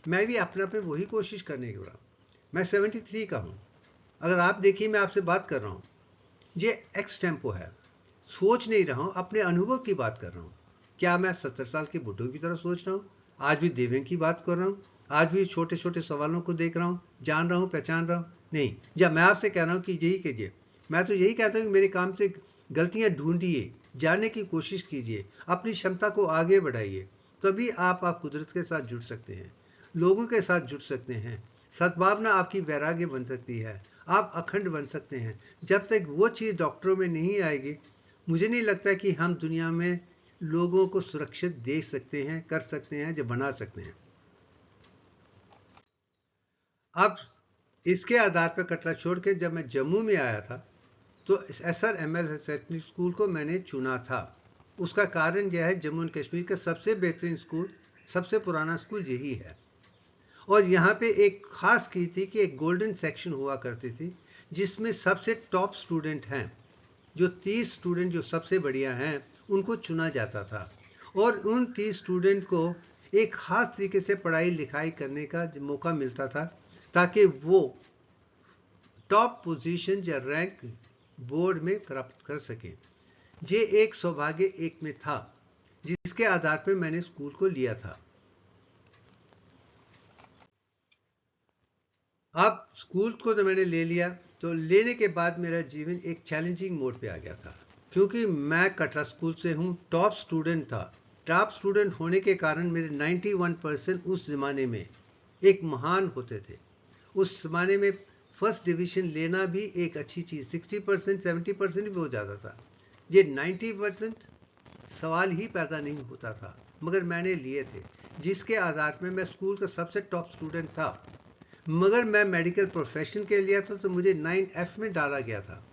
मैं भी अपने पे वही कोशिश करने के बाद, मैं 73 का हूं। अगर आप देखिए, मैं आपसे बात कर रहा हूं, ये एक्स टेम्पो है, सोच नहीं रहा हूं, अपने अनुभव की बात कर रहा हूं। क्या मैं 70 साल के बुढ़ों की तरह सोच रहा हूं? आज भी दिव्यांग की बात कर रहा हूं, आज भी छोटे छोटे सवालों को देख रहा हूं, जान रहा हूं, पहचान रहा हूं? नहीं। जब मैं आपसे कह रहा हूं कि यही कीजिए, मैं तो यही कहता हूं कि मेरे काम से गलतियां ढूंढिए, जानने की कोशिश कीजिए, अपनी क्षमता को आगे बढ़ाइए, तभी आप कुदरत के साथ जुड़ सकते हैं, लोगों के साथ जुड़ सकते हैं। सद्भावना आपकी वैराग्य बन सकती है, आप अखंड बन सकते हैं। जब तक वो चीज़ डॉक्टरों में नहीं आएगी, मुझे नहीं लगता कि हम दुनिया में लोगों को सुरक्षित दे सकते हैं, कर सकते हैं, जो बना सकते हैं। अब इसके आधार पर कटरा छोड़ के जब मैं जम्मू में आया था तो SRML सेकेंडरी स्कूल को मैंने चुना था। उसका कारण यह है, जम्मू एंड कश्मीर का सबसे बेहतरीन स्कूल, सबसे पुराना स्कूल यही है। और यहाँ पे एक खास की थी कि एक गोल्डन सेक्शन हुआ करती थी, जिसमें सबसे टॉप स्टूडेंट हैं, जो 30 स्टूडेंट जो सबसे बढ़िया हैं, उनको चुना जाता था और उन 30 स्टूडेंट को एक खास तरीके से पढ़ाई लिखाई करने का मौका मिलता था, ताकि वो टॉप पोजीशन या रैंक बोर्ड में प्राप्त कर सकें। ये एक सौभाग्य एक में था, जिसके आधार पर मैंने स्कूल को लिया था। अब स्कूल को तो मैंने ले लिया, तो लेने के बाद मेरा जीवन एक चैलेंजिंग मोड पे आ गया था, क्योंकि मैं कटरा स्कूल से हूँ, टॉप स्टूडेंट था। टॉप स्टूडेंट होने के कारण मेरे 91% उस ज़माने में एक महान होते थे। उस ज़माने में फर्स्ट डिवीज़न लेना भी एक अच्छी चीज़, 60% 70% भी हो जाता था। ये 90% सवाल ही पैदा नहीं होता था, मगर मैंने लिए थे, जिसके आधार में मैं स्कूल का सबसे टॉप स्टूडेंट था। मगर मैं मेडिकल प्रोफेशन के लिया था तो मुझे 9F में डाला गया था,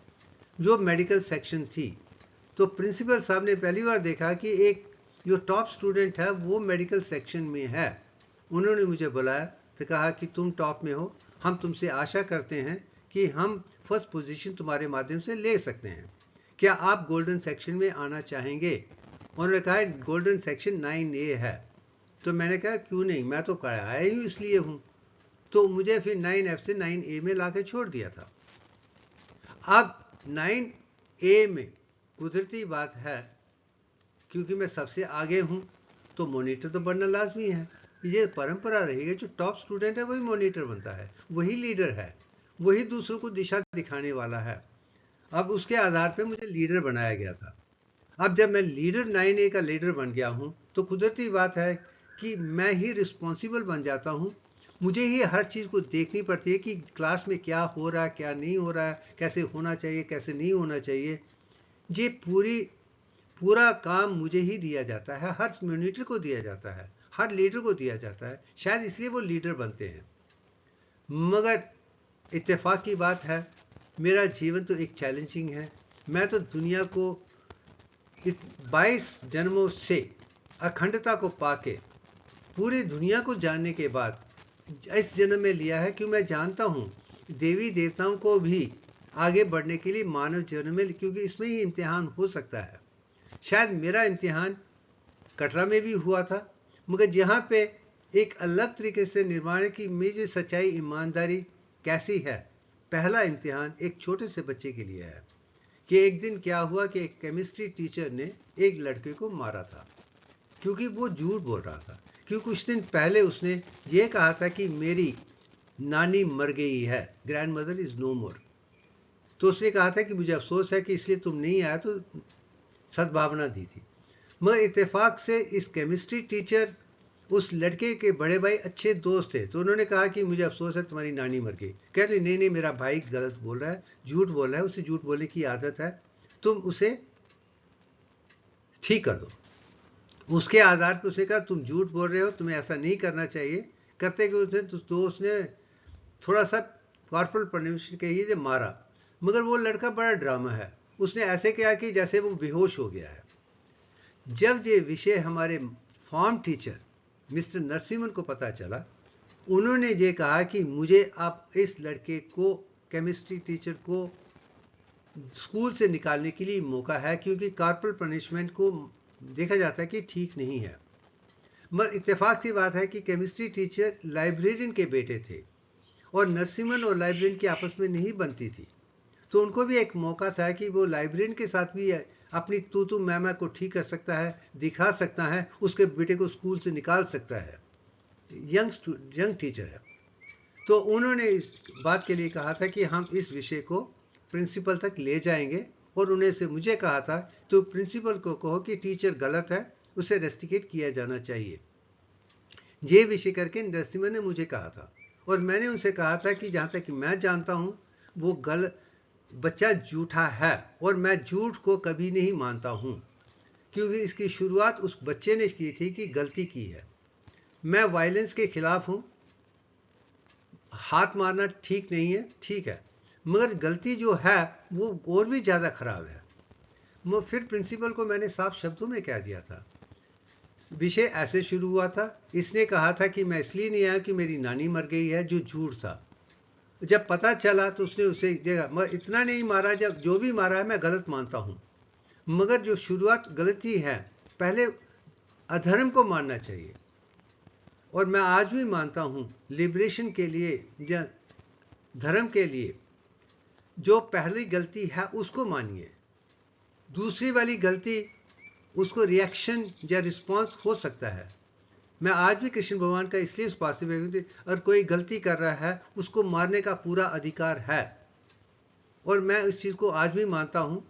जो मेडिकल सेक्शन थी। तो प्रिंसिपल साहब ने पहली बार देखा कि एक जो टॉप स्टूडेंट है वो मेडिकल सेक्शन में है। उन्होंने मुझे बुलाया तो कहा कि तुम टॉप में हो, हम तुमसे आशा करते हैं कि हम फर्स्ट पोजीशन तुम्हारे माध्यम से ले सकते हैं, क्या आप गोल्डन सेक्शन में आना चाहेंगे? उन्होंने कहा गोल्डन सेक्शन 9A है। तो मैंने कहा क्यों नहीं, मैं तो आया ही इसलिए हूँ। तो मुझे फिर 9F से 9A में लाके छोड़ दिया था। अब 9A में कुदरती बात है, क्योंकि मैं सबसे आगे हूं, तो मॉनिटर तो बनना लाजमी है। ये परंपरा रही है, जो टॉप स्टूडेंट है वही मॉनिटर बनता है, वही लीडर है, वही दूसरों को दिशा दिखाने वाला है। अब उसके आधार पे मुझे लीडर बनाया गया था। अब जब मैं लीडर 9A का लीडर बन गया हूं, तो कुदरती बात है कि मैं ही रिस्पॉन्सिबल बन जाता हूं। मुझे ही हर चीज़ को देखनी पड़ती है कि क्लास में क्या हो रहा है, क्या नहीं हो रहा है, कैसे होना चाहिए, कैसे नहीं होना चाहिए। ये पूरा काम मुझे ही दिया जाता है, हर मॉनिटर को दिया जाता है, हर लीडर को दिया जाता है। शायद इसलिए वो लीडर बनते हैं। मगर इत्तेफाक की बात है, मेरा जीवन तो एक चैलेंजिंग है। मैं तो दुनिया को 22 जन्मों से अखंडता को पाके पूरी दुनिया को जानने के बाद इस जन्म में लिया है, क्योंकि मैं जानता हूँ देवी देवताओं को भी आगे बढ़ने के लिए मानव जन्म में, क्योंकि इसमें ही इम्तिहान हो सकता है। शायद मेरा इम्तिहान कटरा में भी हुआ था, मगर यहाँ पे एक अलग तरीके से निर्माण की मेरी सच्चाई ईमानदारी कैसी है। पहला इम्तिहान एक छोटे से बच्चे के लिए है कि एक दिन क्या हुआ कि एक केमिस्ट्री टीचर ने एक लड़के को मारा था क्योंकि वो झूठ बोल रहा था, क्योंकि कुछ दिन पहले उसने ये कहा था कि मेरी नानी मर गई है, ग्रैंड मदर इज नो मोर। तो उसने कहा था कि मुझे अफसोस है कि इसलिए तुम नहीं आया, तो सद्भावना दी थी। मगर इत्तेफाक से इस केमिस्ट्री टीचर उस लड़के के बड़े भाई अच्छे दोस्त थे, तो उन्होंने कहा कि मुझे अफसोस है तुम्हारी नानी मर गई। कह रही नहीं नहीं, मेरा भाई गलत बोल रहा है, झूठ बोल रहा है, उसे झूठ बोलने की आदत है, तुम उसे ठीक कर दो। उसके आधार पर उसने कहा तुम झूठ बोल रहे हो, तुम्हें ऐसा नहीं करना चाहिए। करते कि उसने थोड़ा सा कॉर्पोरल पनिशमेंट के लिए मारा। मगर वो लड़का बड़ा ड्रामा है, उसने ऐसे किया कि जैसे वो बेहोश हो गया है। जब ये विषय हमारे फॉर्म टीचर मिस्टर नरसिम्हन को पता चला, उन्होंने ये कहा कि मुझे आप इस लड़के को, केमिस्ट्री टीचर को स्कूल से निकालने के लिए मौका है, क्योंकि कॉर्पोरल पनिशमेंट को देखा जाता है कि ठीक नहीं है। मगर इत्तेफाक की बात है कि केमिस्ट्री टीचर लाइब्रेरियन के बेटे थे और नरसिम्हन और लाइब्रेरियन की आपस में नहीं बनती थी, तो उनको भी एक मौका था कि वो लाइब्रेरियन के साथ भी अपनी तू मैमा को ठीक कर सकता है, दिखा सकता है, उसके बेटे को स्कूल से निकाल सकता है। यंग टीचर है। तो उन्होंने इस बात के लिए कहा था कि हम इस विषय को प्रिंसिपल तक ले जाएंगे, और उन्हें से मुझे कहा था तो प्रिंसिपल को कहो कि टीचर गलत है, उसे रेस्टिकेट किया जाना चाहिए। ये विषय करके नरसिम्हा ने मुझे कहा था, और मैंने उनसे कहा था कि जहाँ तक मैं जानता हूँ वो बच्चा झूठा है, और मैं झूठ को कभी नहीं मानता हूँ, क्योंकि इसकी शुरुआत उस बच्चे ने की थी कि गलती की है। मैं वायलेंस के खिलाफ हूँ, हाथ मारना ठीक नहीं है, ठीक है, मगर गलती जो है वो और भी ज़्यादा खराब है। फिर प्रिंसिपल को मैंने साफ शब्दों में कह दिया था। विषय ऐसे शुरू हुआ था, इसने कहा था कि मैं इसलिए नहीं आया कि मेरी नानी मर गई है, जो झूठ था। जब पता चला तो उसने उसे देखा, मगर इतना नहीं मारा, जब जो भी मारा है मैं गलत मानता हूँ, मगर जो शुरुआत गलती है, पहले अधर्म को मानना चाहिए। और मैं आज भी मानता हूँ लिबरेशन के लिए या धर्म के लिए जो पहली गलती है उसको मानिए, दूसरी वाली गलती उसको रिएक्शन या रिस्पांस हो सकता है। मैं आज भी कृष्ण भगवान का इसलिए पॉसिबल, अगर कोई गलती कर रहा है उसको मारने का पूरा अधिकार है। और मैं इस चीज़ को आज भी मानता हूँ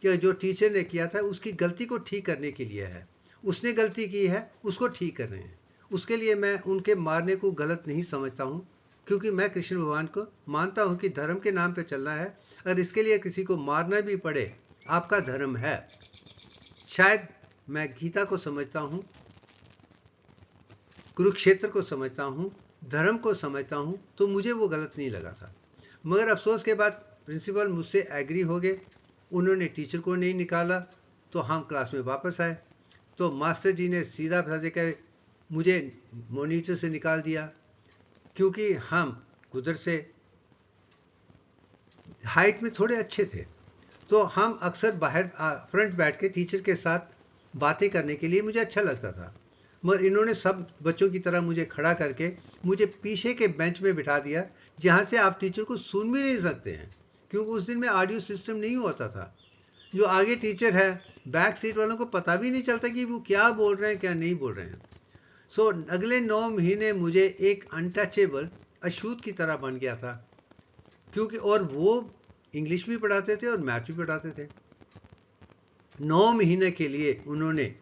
कि जो टीचर ने किया था उसकी गलती को ठीक करने के लिए है, उसने गलती की है उसको ठीक कर रहे हैं, उसके लिए मैं उनके मारने को गलत नहीं समझता हूँ, क्योंकि मैं कृष्ण भगवान को मानता हूँ कि धर्म के नाम पे चलना है। अगर इसके लिए किसी को मारना भी पड़े, आपका धर्म है। शायद मैं गीता को समझता हूँ, कुरुक्षेत्र को समझता हूँ, धर्म को समझता हूँ, तो मुझे वो गलत नहीं लगा था। मगर अफसोस के बाद प्रिंसिपल मुझसे एग्री हो गए, उन्होंने टीचर को नहीं निकाला, तो हम क्लास में वापस आए, तो मास्टर जी ने सीधा फैसले कर मुझे मॉनिटर से निकाल दिया, क्योंकि हम उधर से हाइट में थोड़े अच्छे थे, तो हम अक्सर बाहर फ्रंट बैठ के टीचर के साथ बातें करने के लिए मुझे अच्छा लगता था। मगर इन्होंने सब बच्चों की तरह मुझे खड़ा करके मुझे पीछे के बेंच में बिठा दिया, जहाँ से आप टीचर को सुन भी नहीं सकते हैं, क्योंकि उस दिन में ऑडियो सिस्टम नहीं होता था। जो आगे टीचर है, बैक सीट वालों को पता भी नहीं चलता कि वो क्या बोल रहे हैं क्या नहीं बोल रहे हैं। सो अगले 9 महीने मुझे एक अनटचेबल अछूत की तरह बन गया था, क्योंकि और वो इंग्लिश भी पढ़ाते थे और मैथ भी पढ़ाते थे। 9 महीने के लिए उन्होंने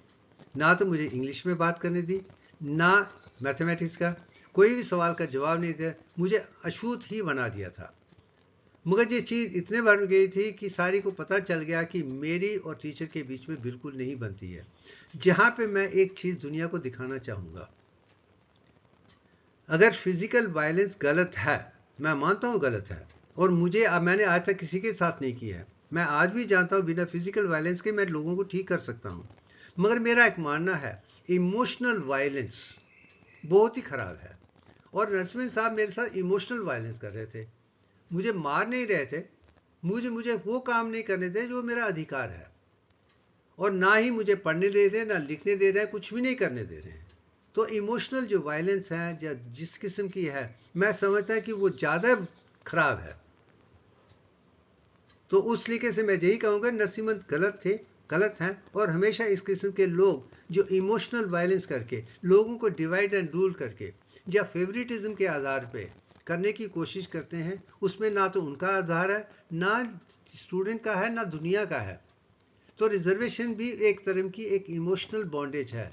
ना तो मुझे इंग्लिश में बात करने दी, ना मैथमेटिक्स का कोई भी सवाल का जवाब नहीं दिया, मुझे अछूत ही बना दिया था। मगर ये चीज़ इतने बढ़ गई थी कि सारी को पता चल गया कि मेरी और टीचर के बीच में बिल्कुल नहीं बनती है। जहाँ पे मैं एक चीज़ दुनिया को दिखाना चाहूँगा, अगर फिजिकल वायलेंस गलत है, मैं मानता हूँ गलत है, और मैंने आज तक किसी के साथ नहीं किया है, मैं आज भी जानता हूँ बिना फिजिकल वायलेंस के मैं लोगों को ठीक कर सकता हूँ। मगर मेरा एक मानना है इमोशनल वायलेंस बहुत ही खराब है। और नरसिम्हन साहब मेरे साथ इमोशनल वायलेंस कर रहे थे, मुझे मार नहीं रहे थे, मुझे वो काम नहीं करने थे जो मेरा अधिकार है, और ना ही मुझे पढ़ने दे रहे हैं, ना लिखने दे रहे हैं, कुछ भी नहीं करने दे रहे हैं। तो इमोशनल जो वायलेंस है, जिस किस्म की है, मैं समझता है कि वो ज़्यादा खराब है। तो उस तरीके से मैं यही कहूँगा नरसिम्हन गलत हैं, और हमेशा इस किस्म के लोग जो इमोशनल वायलेंस करके लोगों को डिवाइड एंड रूल करके या फेवरेटिज्म के आधार पे करने की कोशिश करते हैं, उसमें ना तो उनका आधार है, ना स्टूडेंट का है, ना दुनिया का है। तो रिजर्वेशन भी एक तरह की एक इमोशनल बॉन्डेज है।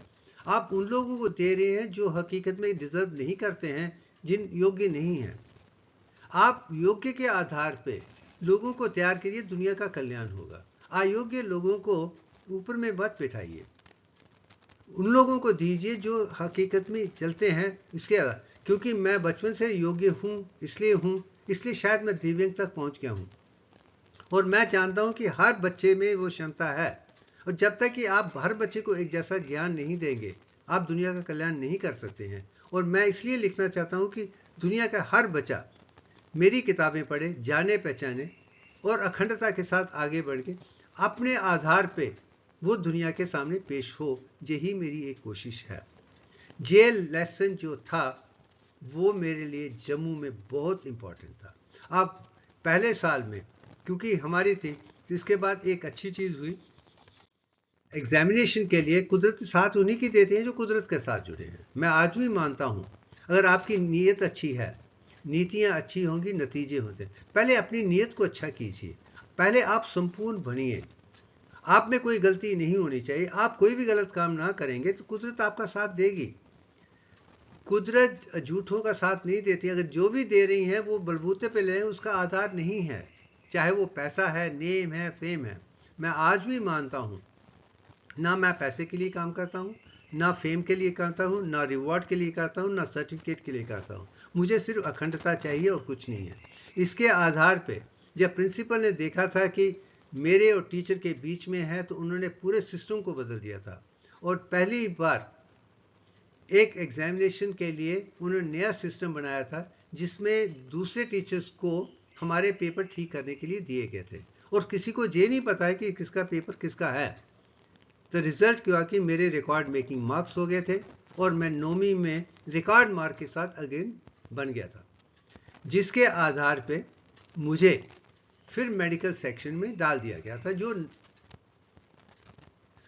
आप उन लोगों को दे रहे हैं जो हकीकत में डिजर्व नहीं करते हैं, जिन योग्य नहीं हैं। आप योग्य के आधार पे लोगों को तैयार करिए, दुनिया का कल्याण होगा। अयोग्य लोगों को ऊपर में मत बैठाइए, उन लोगों को दीजिए जो हकीकत में चलते हैं। इसके अलावा क्योंकि मैं बचपन से योग्य हूँ, इसलिए शायद मैं दिव्यांग तक पहुँच गया हूँ, और मैं जानता हूँ कि हर बच्चे में वो क्षमता है। और जब तक कि आप हर बच्चे को एक जैसा ज्ञान नहीं देंगे, आप दुनिया का कल्याण नहीं कर सकते हैं। और मैं इसलिए लिखना चाहता हूँ कि दुनिया का हर बच्चा मेरी किताबें पढ़े, जाने पहचाने, और अखंडता के साथ आगे बढ़ के अपने आधार पे वो दुनिया के सामने पेश हो। यही मेरी एक कोशिश है। जेल लेसन जो था वो मेरे लिए जम्मू में बहुत इम्पोर्टेंट था। अब पहले साल में क्योंकि हमारी थी, तो इसके बाद एक अच्छी चीज़ हुई, एग्जामिनेशन के लिए कुदरत साथ उन्हीं की देते हैं जो कुदरत के साथ जुड़े हैं। मैं आज भी मानता हूँ अगर आपकी नीयत अच्छी है, नीतियाँ अच्छी होंगी, नतीजे होते हैं। पहले अपनी नीयत को अच्छा कीजिए, पहले आप संपूर्ण बनिए। आप में कोई गलती नहीं होनी चाहिए। आप कोई भी गलत काम ना करेंगे तो कुदरत आपका साथ देगी। कुदरत झूठों का साथ नहीं देती। अगर जो भी दे रही है वो बलबूते पे ले रहे हैं, उसका आधार नहीं है, चाहे वो पैसा है, नेम है, फेम है। मैं आज भी मानता हूँ, ना मैं पैसे के लिए काम करता हूँ, ना फेम के लिए करता हूँ, ना रिवॉर्ड के लिए करता हूँ, ना सर्टिफिकेट के लिए करता हूँ। मुझे सिर्फ अखंडता चाहिए और कुछ नहीं है। इसके आधार पे जब प्रिंसिपल ने देखा था कि मेरे और टीचर के बीच में है, तो उन्होंने पूरे सिस्टम को बदल दिया था। और पहली बार एक एग्जामिनेशन के लिए उन्होंने नया सिस्टम बनाया था, जिसमें दूसरे टीचर्स को हमारे पेपर ठीक करने के लिए दिए गए थे, और किसी को ये नहीं पता है कि किसका पेपर किसका है। तो रिजल्ट क्या कि मेरे रिकॉर्ड मेकिंग मार्क्स हो गए थे, और मैं नौवीं में रिकॉर्ड मार्क के साथ अगेन बन गया था, जिसके आधार पे मुझे फिर मेडिकल सेक्शन में डाल दिया गया था, जो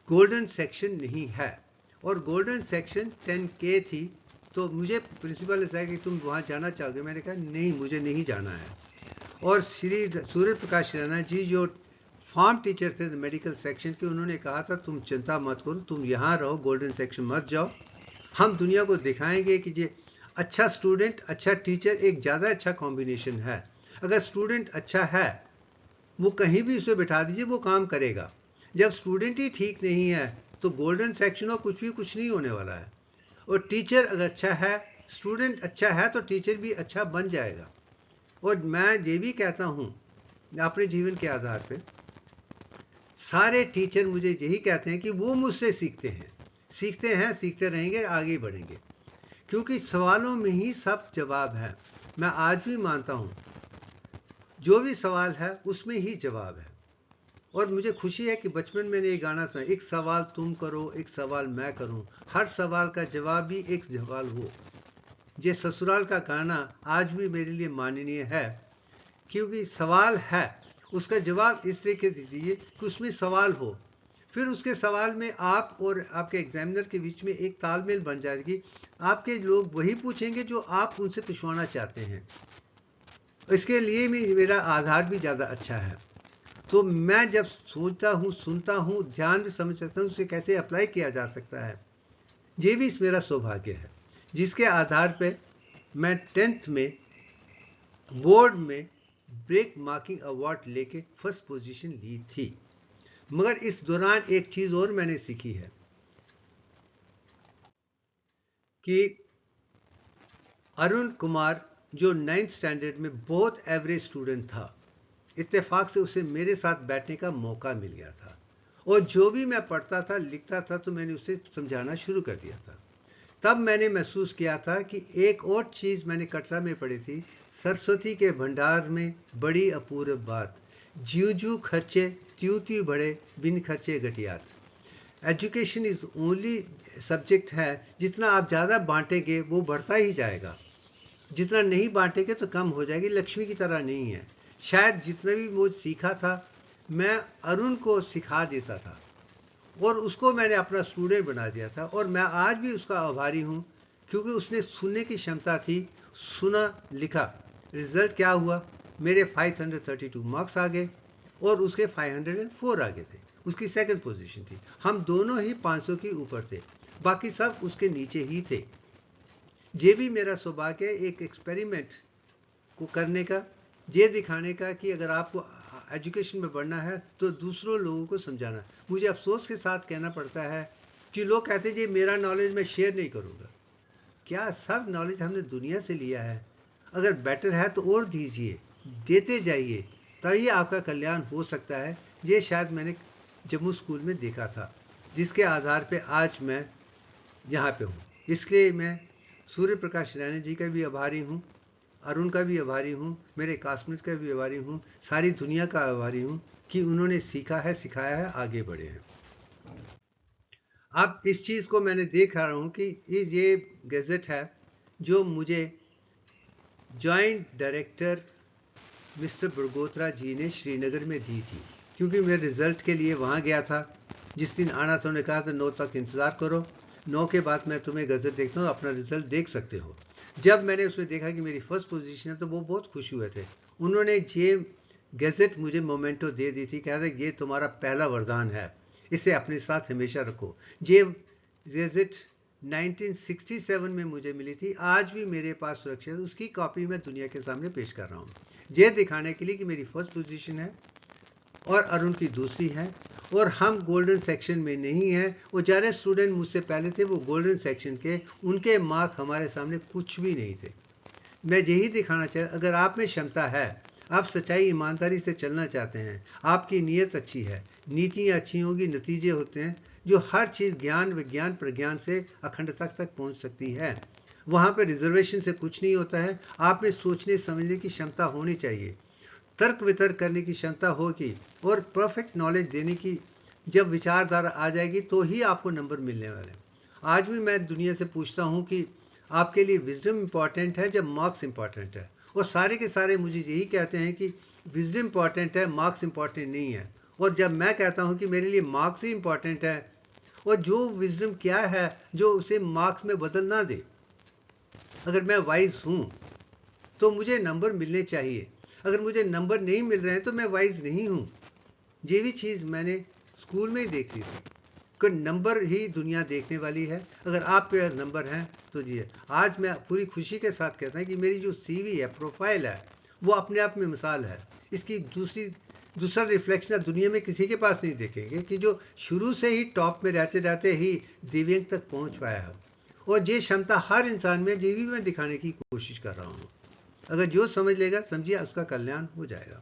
गोल्डन सेक्शन नहीं है। और गोल्डन सेक्शन 10K थी। तो मुझे प्रिंसिपल ने कहा कि तुम वहाँ जाना चाहोगे? मैंने कहा नहीं, मुझे नहीं जाना है। और श्री सूर्य प्रकाश राणा जी जो फॉर्म टीचर थे मेडिकल सेक्शन के, उन्होंने कहा था तुम चिंता मत करो, तुम यहाँ रहो, गोल्डन सेक्शन मत जाओ। हम दुनिया को दिखाएंगे कि ये अच्छा स्टूडेंट, अच्छा टीचर एक ज़्यादा अच्छा कॉम्बिनेशन है। अगर स्टूडेंट अच्छा है, वो कहीं भी उसे बिठा दीजिए, वो काम करेगा। जब स्टूडेंट ही ठीक नहीं है, तो गोल्डन सेक्शन और कुछ नहीं होने वाला है। और टीचर अगर अच्छा है, स्टूडेंट अच्छा है, तो टीचर भी अच्छा बन जाएगा। और मैं ये भी कहता हूँ अपने जीवन के आधार पे, सारे टीचर मुझे यही कहते हैं कि वो मुझसे सीखते रहेंगे, आगे बढ़ेंगे, क्योंकि सवालों में ही सब जवाब है। मैं आज भी मानता हूँ जो भी सवाल है उसमें ही जवाब है। और मुझे खुशी है कि बचपन में मैंने ये गाना सुना, एक सवाल तुम करो, एक सवाल मैं करूं, हर सवाल का जवाब भी एक सवाल हो। ये ससुराल का गाना आज भी मेरे लिए माननीय है, क्योंकि सवाल है, उसका जवाब इस तरीके से दीजिए कि उसमें सवाल हो, फिर उसके सवाल में आप और आपके एग्जामिनर के बीच में एक तालमेल बन जाएगी। आपके लोग वही पूछेंगे जो आप उनसे पूछवाना चाहते हैं। इसके लिए भी मेरा आधार भी ज़्यादा अच्छा है। तो मैं जब सोचता हूँ, सुनता हूँ, ध्यान भी समझ सकता हूँ उसे कैसे अप्लाई किया जा सकता है। ये भी मेरा सौभाग्य है, जिसके आधार पे मैं 10th में बोर्ड में ब्रेक मार्किंग अवार्ड लेके फर्स्ट पोजीशन ली थी। मगर इस दौरान एक चीज़ और मैंने सीखी है कि अरुण कुमार जो 9th स्टैंडर्ड में बहुत एवरेज स्टूडेंट था, इत्तेफाक से उसे मेरे साथ बैठने का मौका मिल गया था। और जो भी मैं पढ़ता था लिखता था तो मैंने उसे समझाना शुरू कर दिया था। तब मैंने महसूस किया था कि एक और चीज़ मैंने कटरा में पढ़ी थी, सरस्वती के भंडार में बड़ी अपूर्व बात, ज्यों ज्यों खर्चे त्यों त्यों बढ़े, बिन खर्चे घटियात। एजुकेशन इज ओनली सब्जेक्ट है, जितना आप ज़्यादा बांटेंगे वो बढ़ता ही जाएगा, जितना नहीं बांटेंगे तो कम हो जाएगी। लक्ष्मी की तरह नहीं है। शायद जितना भी मुझे सीखा था मैं अरुण को सिखा देता था और उसको मैंने अपना स्टूडेंट बना दिया था, और मैं आज भी उसका आभारी हूँ क्योंकि उसने सुनने की क्षमता थी, सुना लिखा। रिजल्ट क्या हुआ, मेरे 532 मार्क्स आ गए और उसके 504 आ गए थे। उसकी सेकंड पोजीशन थी। हम दोनों ही 500 के ऊपर थे, बाकी सब उसके नीचे ही थे। ये भी मेरा सौभाग्य है एक एक्सपेरिमेंट को करने का, ये दिखाने का कि अगर आपको एजुकेशन में बढ़ना है तो दूसरों लोगों को समझाना। मुझे अफसोस के साथ कहना पड़ता है कि लोग कहते हैं जी मेरा नॉलेज मैं शेयर नहीं करूँगा। क्या सब नॉलेज हमने दुनिया से लिया है? अगर बेटर है तो और दीजिए, देते जाइए, तभी आपका कल्याण हो सकता है। ये शायद मैंने जम्मू स्कूल में देखा था, जिसके आधार पे आज मैं यहाँ पे हूँ। इसलिए मैं सूर्य प्रकाश रैना जी का भी आभारी हूँ, अरुण का भी आभारी हूँ, मेरे क्लासमेट का भी आभारी हूँ, सारी दुनिया का आभारी हूँ कि उन्होंने सीखा है, सिखाया है, आगे बढ़े हैं। अब इस चीज़ को मैंने देख रहा हूँ कि ये गैजेट है जो मुझे जॉइंट डायरेक्टर मिस्टर बरगोत्रा जी ने श्रीनगर में दी थी, क्योंकि मैं रिज़ल्ट के लिए वहाँ गया था। जिस दिन आना था उन्होंने कहा था 9 तक इंतज़ार करो, 9 के बाद मैं तुम्हें गज़ट देखता हूँ, अपना रिज़ल्ट देख सकते हो। जब मैंने उसमें देखा कि मेरी फर्स्ट पोजीशन है तो वो बहुत खुश हुए थे। उन्होंने ये गज़ट मुझे मोमेंटो दे दी थी, कह रहे ये तुम्हारा पहला वरदान है, इसे अपने साथ हमेशा रखो। ये गज़ट 1967 में मुझे मिली थी, आज भी मेरे पास सुरक्षित है। उसकी कॉपी मैं दुनिया के सामने पेश कर रहा हूँ, ये दिखाने के लिए कि मेरी फर्स्ट पोजीशन है और अरुण की दूसरी है, और हम गोल्डन सेक्शन में नहीं हैं। वो ज़्यादा स्टूडेंट मुझसे पहले थे, वो गोल्डन सेक्शन के, उनके मार्क हमारे सामने कुछ भी नहीं थे। मैं यही दिखाना चाहता, अगर आप में क्षमता है, आप सच्चाई ईमानदारी से चलना चाहते हैं, आपकी नीयत अच्छी है, नीतियाँ अच्छी होगी, नतीजे होते हैं जो हर चीज़ ज्ञान विज्ञान प्रज्ञान से अखंडता तक पहुँच सकती है। वहाँ पर रिजर्वेशन से कुछ नहीं होता है। आप में सोचने समझने की क्षमता होनी चाहिए, तर्क वितर्क करने की क्षमता होगी, और परफेक्ट नॉलेज देने की जब विचारधारा आ जाएगी तो ही आपको नंबर मिलने वाले हैं। आज भी मैं दुनिया से पूछता हूँ कि आपके लिए विजडम इंपॉर्टेंट है जब मार्क्स इंपॉर्टेंट है, और सारे के सारे मुझे यही कहते हैं कि विजडम इंपॉर्टेंट है, मार्क्स इंपॉर्टेंट नहीं है। और जब मैं कहता हूँ कि मेरे लिए मार्क्स ही इंपॉर्टेंट है, और जो विजडम क्या है जो उसे मार्क्स में बदल ना दे। अगर मैं वाइज हूँ तो मुझे नंबर मिलने चाहिए, अगर मुझे नंबर नहीं मिल रहे हैं तो मैं वाइज नहीं हूँ। ये भी चीज़ मैंने स्कूल में ही देखी थी कि नंबर ही दुनिया देखने वाली है। अगर आप पे नंबर हैं तो जी। आज मैं पूरी खुशी के साथ कहता हूँ कि मेरी जो सीवी है, प्रोफाइल है, वो अपने आप में मिसाल है। इसकी दूसरा रिफ्लेक्शन आप दुनिया में किसी के पास नहीं देखेंगे कि जो शुरू से ही टॉप में रहते रहते ही दिव्यांग तक पहुँच पाया है। और ये क्षमता हर इंसान में, ये भी मैं दिखाने की कोशिश कर रहा हूँ। अगर जो समझ लेगा, समझिए उसका कल्याण हो जाएगा।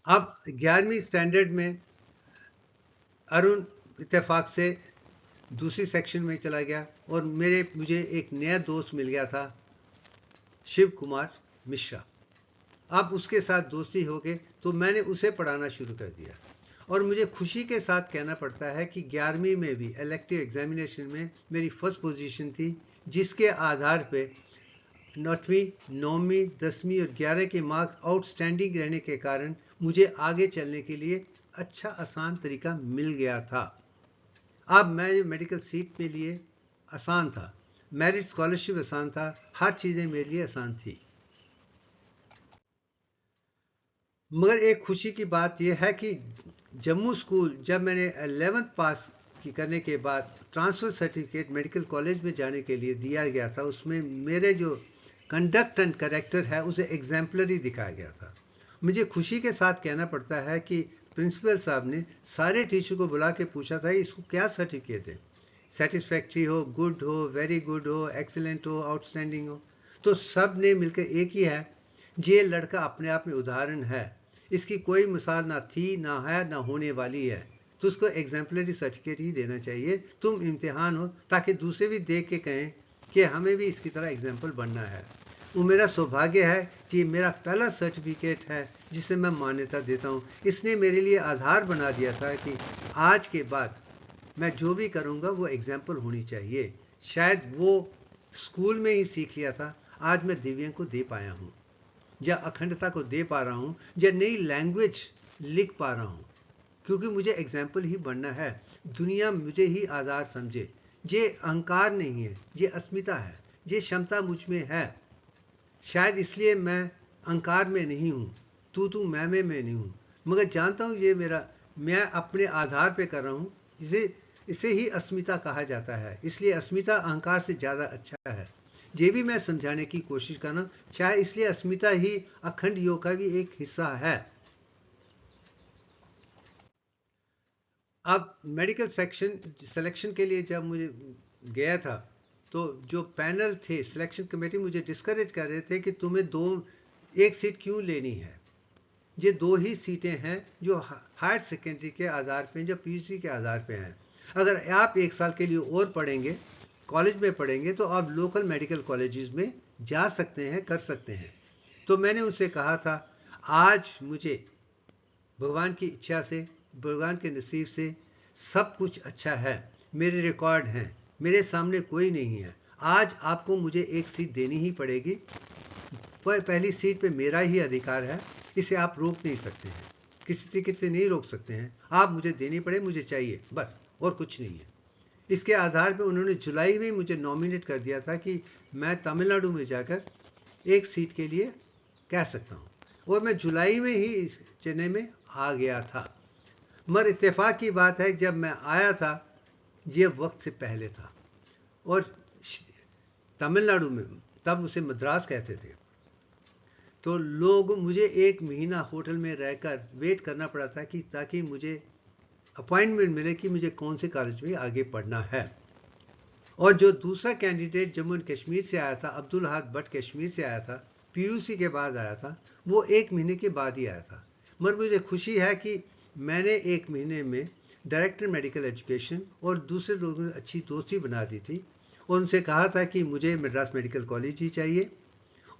अब 11वीं स्टैंडर्ड में अरुण इत्तेफाक से दूसरी सेक्शन में चला गया, और मुझे एक नया दोस्त मिल गया था, शिव कुमार मिश्रा। अब उसके साथ दोस्ती हो गई तो मैंने उसे पढ़ाना शुरू कर दिया। और मुझे खुशी के साथ कहना पड़ता है कि 11वीं में भी इलेक्टिव एग्जामिनेशन में मेरी फर्स्ट पोजीशन थी, जिसके आधार पे 8वीं, 9वीं, 10वीं और 11 के मार्क्स आउटस्टैंडिंग रहने के कारण मुझे आगे चलने के लिए अच्छा आसान तरीका मिल गया था। अब मैं मेडिकल सीट में लिए आसान था, मेरिट स्कॉलरशिप आसान था, हर चीज़ें मेरे लिए आसान थी। मगर एक खुशी की बात यह है कि जम्मू स्कूल, जब मैंने 11th पास करने के बाद ट्रांसफ़र सर्टिफिकेट मेडिकल कॉलेज में जाने के लिए दिया गया था, उसमें मेरे जो कंडक्ट एंड करेक्टर है उसे एग्जाम्पलरी दिखाया गया था। मुझे खुशी के साथ कहना पड़ता है कि प्रिंसिपल साहब ने सारे टीचर को बुला के पूछा था इसको क्या सर्टिफिकेट है, सेटिस्फैक्ट्री हो, गुड हो, वेरी गुड हो, एक्सीलेंट हो, आउटस्टैंडिंग हो, तो सब ने मिलकर एक ही है, ये लड़का अपने आप में उदाहरण है, इसकी कोई मिसाल ना थी, ना है, ना होने वाली है, तो उसको एग्जाम्पलरी सर्टिफिकेट ही देना चाहिए। तुम इम्तिहान हो ताकि दूसरे भी देख के कहें कि हमें भी इसकी तरह एग्जाम्पल बनना है। वो मेरा सौभाग्य है कि मेरा पहला सर्टिफिकेट है जिसे मैं मान्यता देता हूँ। इसने मेरे लिए आधार बना दिया था कि आज के बाद मैं जो भी करूँगा वो एग्जाम्पल होनी चाहिए। शायद वो स्कूल में ही सीख लिया था, आज मैं दिव्यांग को दे पाया हूँ, या अखंडता को दे पा रहा हूँ, या नई लैंग्वेज लिख पा रहा हूँ, क्योंकि मुझे एग्जाम्पल ही बनना है। दुनिया मुझे ही आधार समझे। ये अहंकार नहीं है, ये अस्मिता है, ये क्षमता मुझ में है। शायद इसलिए मैं अहंकार में नहीं हूँ, तू मैं में नहीं हूँ, मगर जानता हूँ ये मेरा, मैं अपने आधार पे कर रहा हूँ। इसे ही अस्मिता कहा जाता है। इसलिए अस्मिता अहंकार से ज़्यादा अच्छा है। ये भी मैं समझाने की कोशिश कर रहा हूँ। शायद इसलिए अस्मिता ही अखंड योग का भी एक हिस्सा है। अब मेडिकल सिलेक्शन के लिए जब मुझे गया था, तो जो पैनल थे, सिलेक्शन कमेटी, मुझे डिस्करेज कर रहे थे कि तुम्हें एक सीट क्यों लेनी है। ये 2 ही सीटें हैं जो हायर सेकेंडरी के आधार पे, जो पीयूसी के आधार पे हैं। अगर आप 1 साल के लिए और पढ़ेंगे, कॉलेज में पढ़ेंगे, तो आप लोकल मेडिकल कॉलेजेस में जा सकते हैं, कर सकते हैं। तो मैंने उनसे कहा था, आज मुझे भगवान की इच्छा से, भगवान के नसीब से सब कुछ अच्छा है, मेरे रिकॉर्ड हैं, मेरे सामने कोई नहीं है। आज आपको मुझे एक सीट देनी ही पड़ेगी। पहली सीट पे मेरा ही अधिकार है, इसे आप रोक नहीं सकते हैं, किसी तरीके से नहीं रोक सकते हैं। आप मुझे देनी पड़े, मुझे चाहिए, बस, और कुछ नहीं है। इसके आधार पे उन्होंने जुलाई में ममुझे नॉमिनेट कर दिया था कि मैं तमिलनाडु में जाकर एक सीट के लिए कह सकता हूँ, और मैं जुलाई में ही चेन्नई में आ गया था। मगर इत्तेफाक की बात है, जब मैं आया था ये वक्त से पहले था, और तमिलनाडु में तब उसे मद्रास कहते थे, तो लोग मुझे 1 महीना होटल में रहकर वेट करना पड़ा था कि ताकि मुझे अपॉइंटमेंट मिले कि मुझे कौन से कॉलेज में आगे पढ़ना है। और जो दूसरा कैंडिडेट जम्मू एंड कश्मीर से आया था, अब्दुल अहद भट्ट कश्मीर से आया था, पीयूसी के बाद आया था, वो 1 महीने के बाद ही आया था। मगर मुझे खुशी है कि मैंने 1 महीने में डायरेक्टर मेडिकल एजुकेशन और दूसरे लोगों से अच्छी दोस्ती बना दी थी, और उनसे कहा था कि मुझे मद्रास मेडिकल कॉलेज ही चाहिए,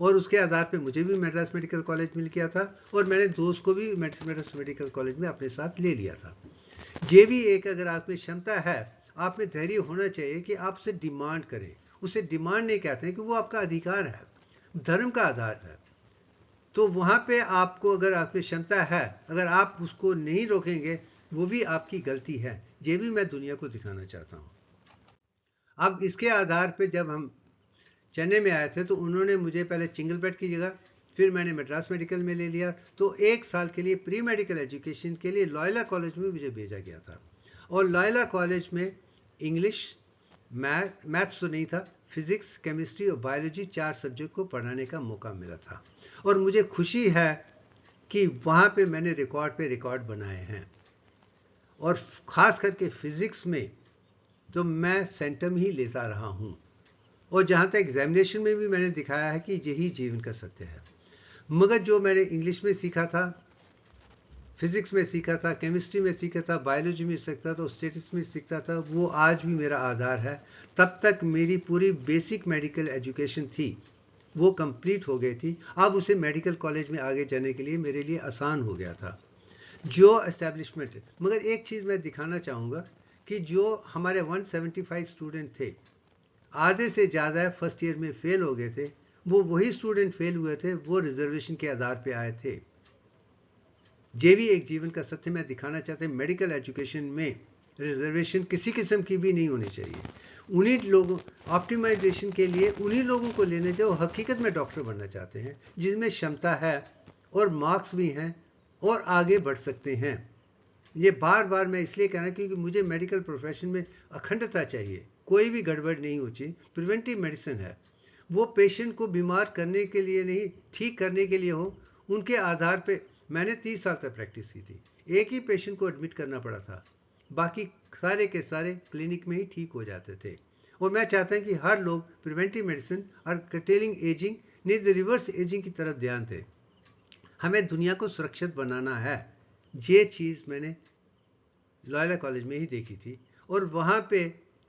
और उसके आधार पे मुझे भी मद्रास मेडिकल कॉलेज मिल गया था, और मैंने दोस्त को भी मद्रास मेडिकल कॉलेज में अपने साथ ले लिया था। ये भी एक, अगर आप में क्षमता है, आप में धैर्य होना चाहिए कि आप उसे डिमांड करें। उसे डिमांड नहीं कहते हैं, कि वो आपका अधिकार है, धर्म का आधार है। तो वहाँ पे आपको, अगर आप में क्षमता है, अगर आप उसको नहीं रोकेंगे, वो भी आपकी गलती है। ये भी मैं दुनिया को दिखाना चाहता हूँ। अब इसके आधार पे जब हम चेन्नई में आए थे, तो उन्होंने मुझे पहले चिंगलबेट की जगह, फिर मैंने मद्रास मेडिकल में ले लिया। तो 1 साल के लिए प्री मेडिकल एजुकेशन के लिए लॉयला कॉलेज में मुझे भेजा गया था, और लॉयला कॉलेज में इंग्लिश, मैथ्स तो नहीं था, फिजिक्स, केमिस्ट्री और बायोलॉजी 4 सब्जेक्ट को पढ़ाने का मौका मिला था। और मुझे खुशी है कि वहाँ पे मैंने रिकॉर्ड पे रिकॉर्ड बनाए हैं, और ख़ास करके फिजिक्स में तो मैं सेंटम ही लेता रहा हूँ, और जहाँ तक एग्जामिनेशन में भी मैंने दिखाया है कि यही जीवन का सत्य है। मगर जो मैंने इंग्लिश में सीखा था, फिजिक्स में सीखा था, केमिस्ट्री में सीखा था, बायोलॉजी में सीखता था, स्टैटिस्टिक्स में सीखता था, वो आज भी मेरा आधार है। तब तक मेरी पूरी बेसिक मेडिकल एजुकेशन थी, वो कंप्लीट हो गई थी। अब उसे मेडिकल कॉलेज में आगे जाने के लिए मेरे लिए आसान हो गया था, जो एस्टेब्लिशमेंट। मगर एक चीज़ मैं दिखाना चाहूँगा कि जो हमारे 175 स्टूडेंट थे, आधे से ज़्यादा फर्स्ट ईयर में फेल हो गए थे। वो वही स्टूडेंट फेल हुए थे, वो रिजर्वेशन के आधार पे आए थे। ये भी एक जीवन का सत्य मैं दिखाना चाहते हैं। मेडिकल एजुकेशन में रिजर्वेशन किसी किस्म की भी नहीं होनी चाहिए। उन्हीं लोगों, ऑप्टिमाइजेशन के लिए उन्हीं लोगों को लेने जो हकीकत में डॉक्टर बनना चाहते हैं, जिनमें क्षमता है और मार्क्स भी हैं और आगे बढ़ सकते हैं। ये बार बार मैं इसलिए कह रहा हूँ क्योंकि मुझे मेडिकल प्रोफेशन में अखंडता चाहिए, कोई भी गड़बड़ नहीं हो चाहिए। प्रिवेंटिव मेडिसिन है, वो पेशेंट को बीमार करने के लिए नहीं, ठीक करने के लिए हो। उनके आधार पे मैंने 30 साल तक प्रैक्टिस की थी, एक ही पेशेंट को एडमिट करना पड़ा था, बाकी सारे के सारे क्लिनिक में ही ठीक हो जाते थे। और मैं चाहता हूँ कि हर लोग प्रिवेंटिव मेडिसिन और कटेलिंग एजिंग, नहीं तो रिवर्स एजिंग की तरफ ध्यान दें। हमें दुनिया को सुरक्षित बनाना है। ये चीज़ मैंने लॉयला कॉलेज में ही देखी थी और वहाँ पे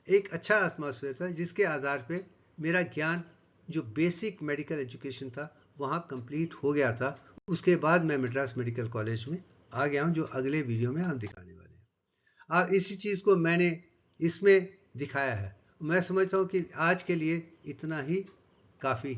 एक अच्छा एटमॉस्फेयर था जिसके आधार पे मेरा ज्ञान जो बेसिक मेडिकल एजुकेशन था वहाँ कंप्लीट हो गया था। उसके बाद मैं मद्रास मेडिकल कॉलेज में आ गया हूँ, जो अगले वीडियो में हम दिखाने वाले हैं। अब इसी चीज़ को मैंने इसमें दिखाया है। मैं समझता हूँ कि आज के लिए इतना ही काफ़ी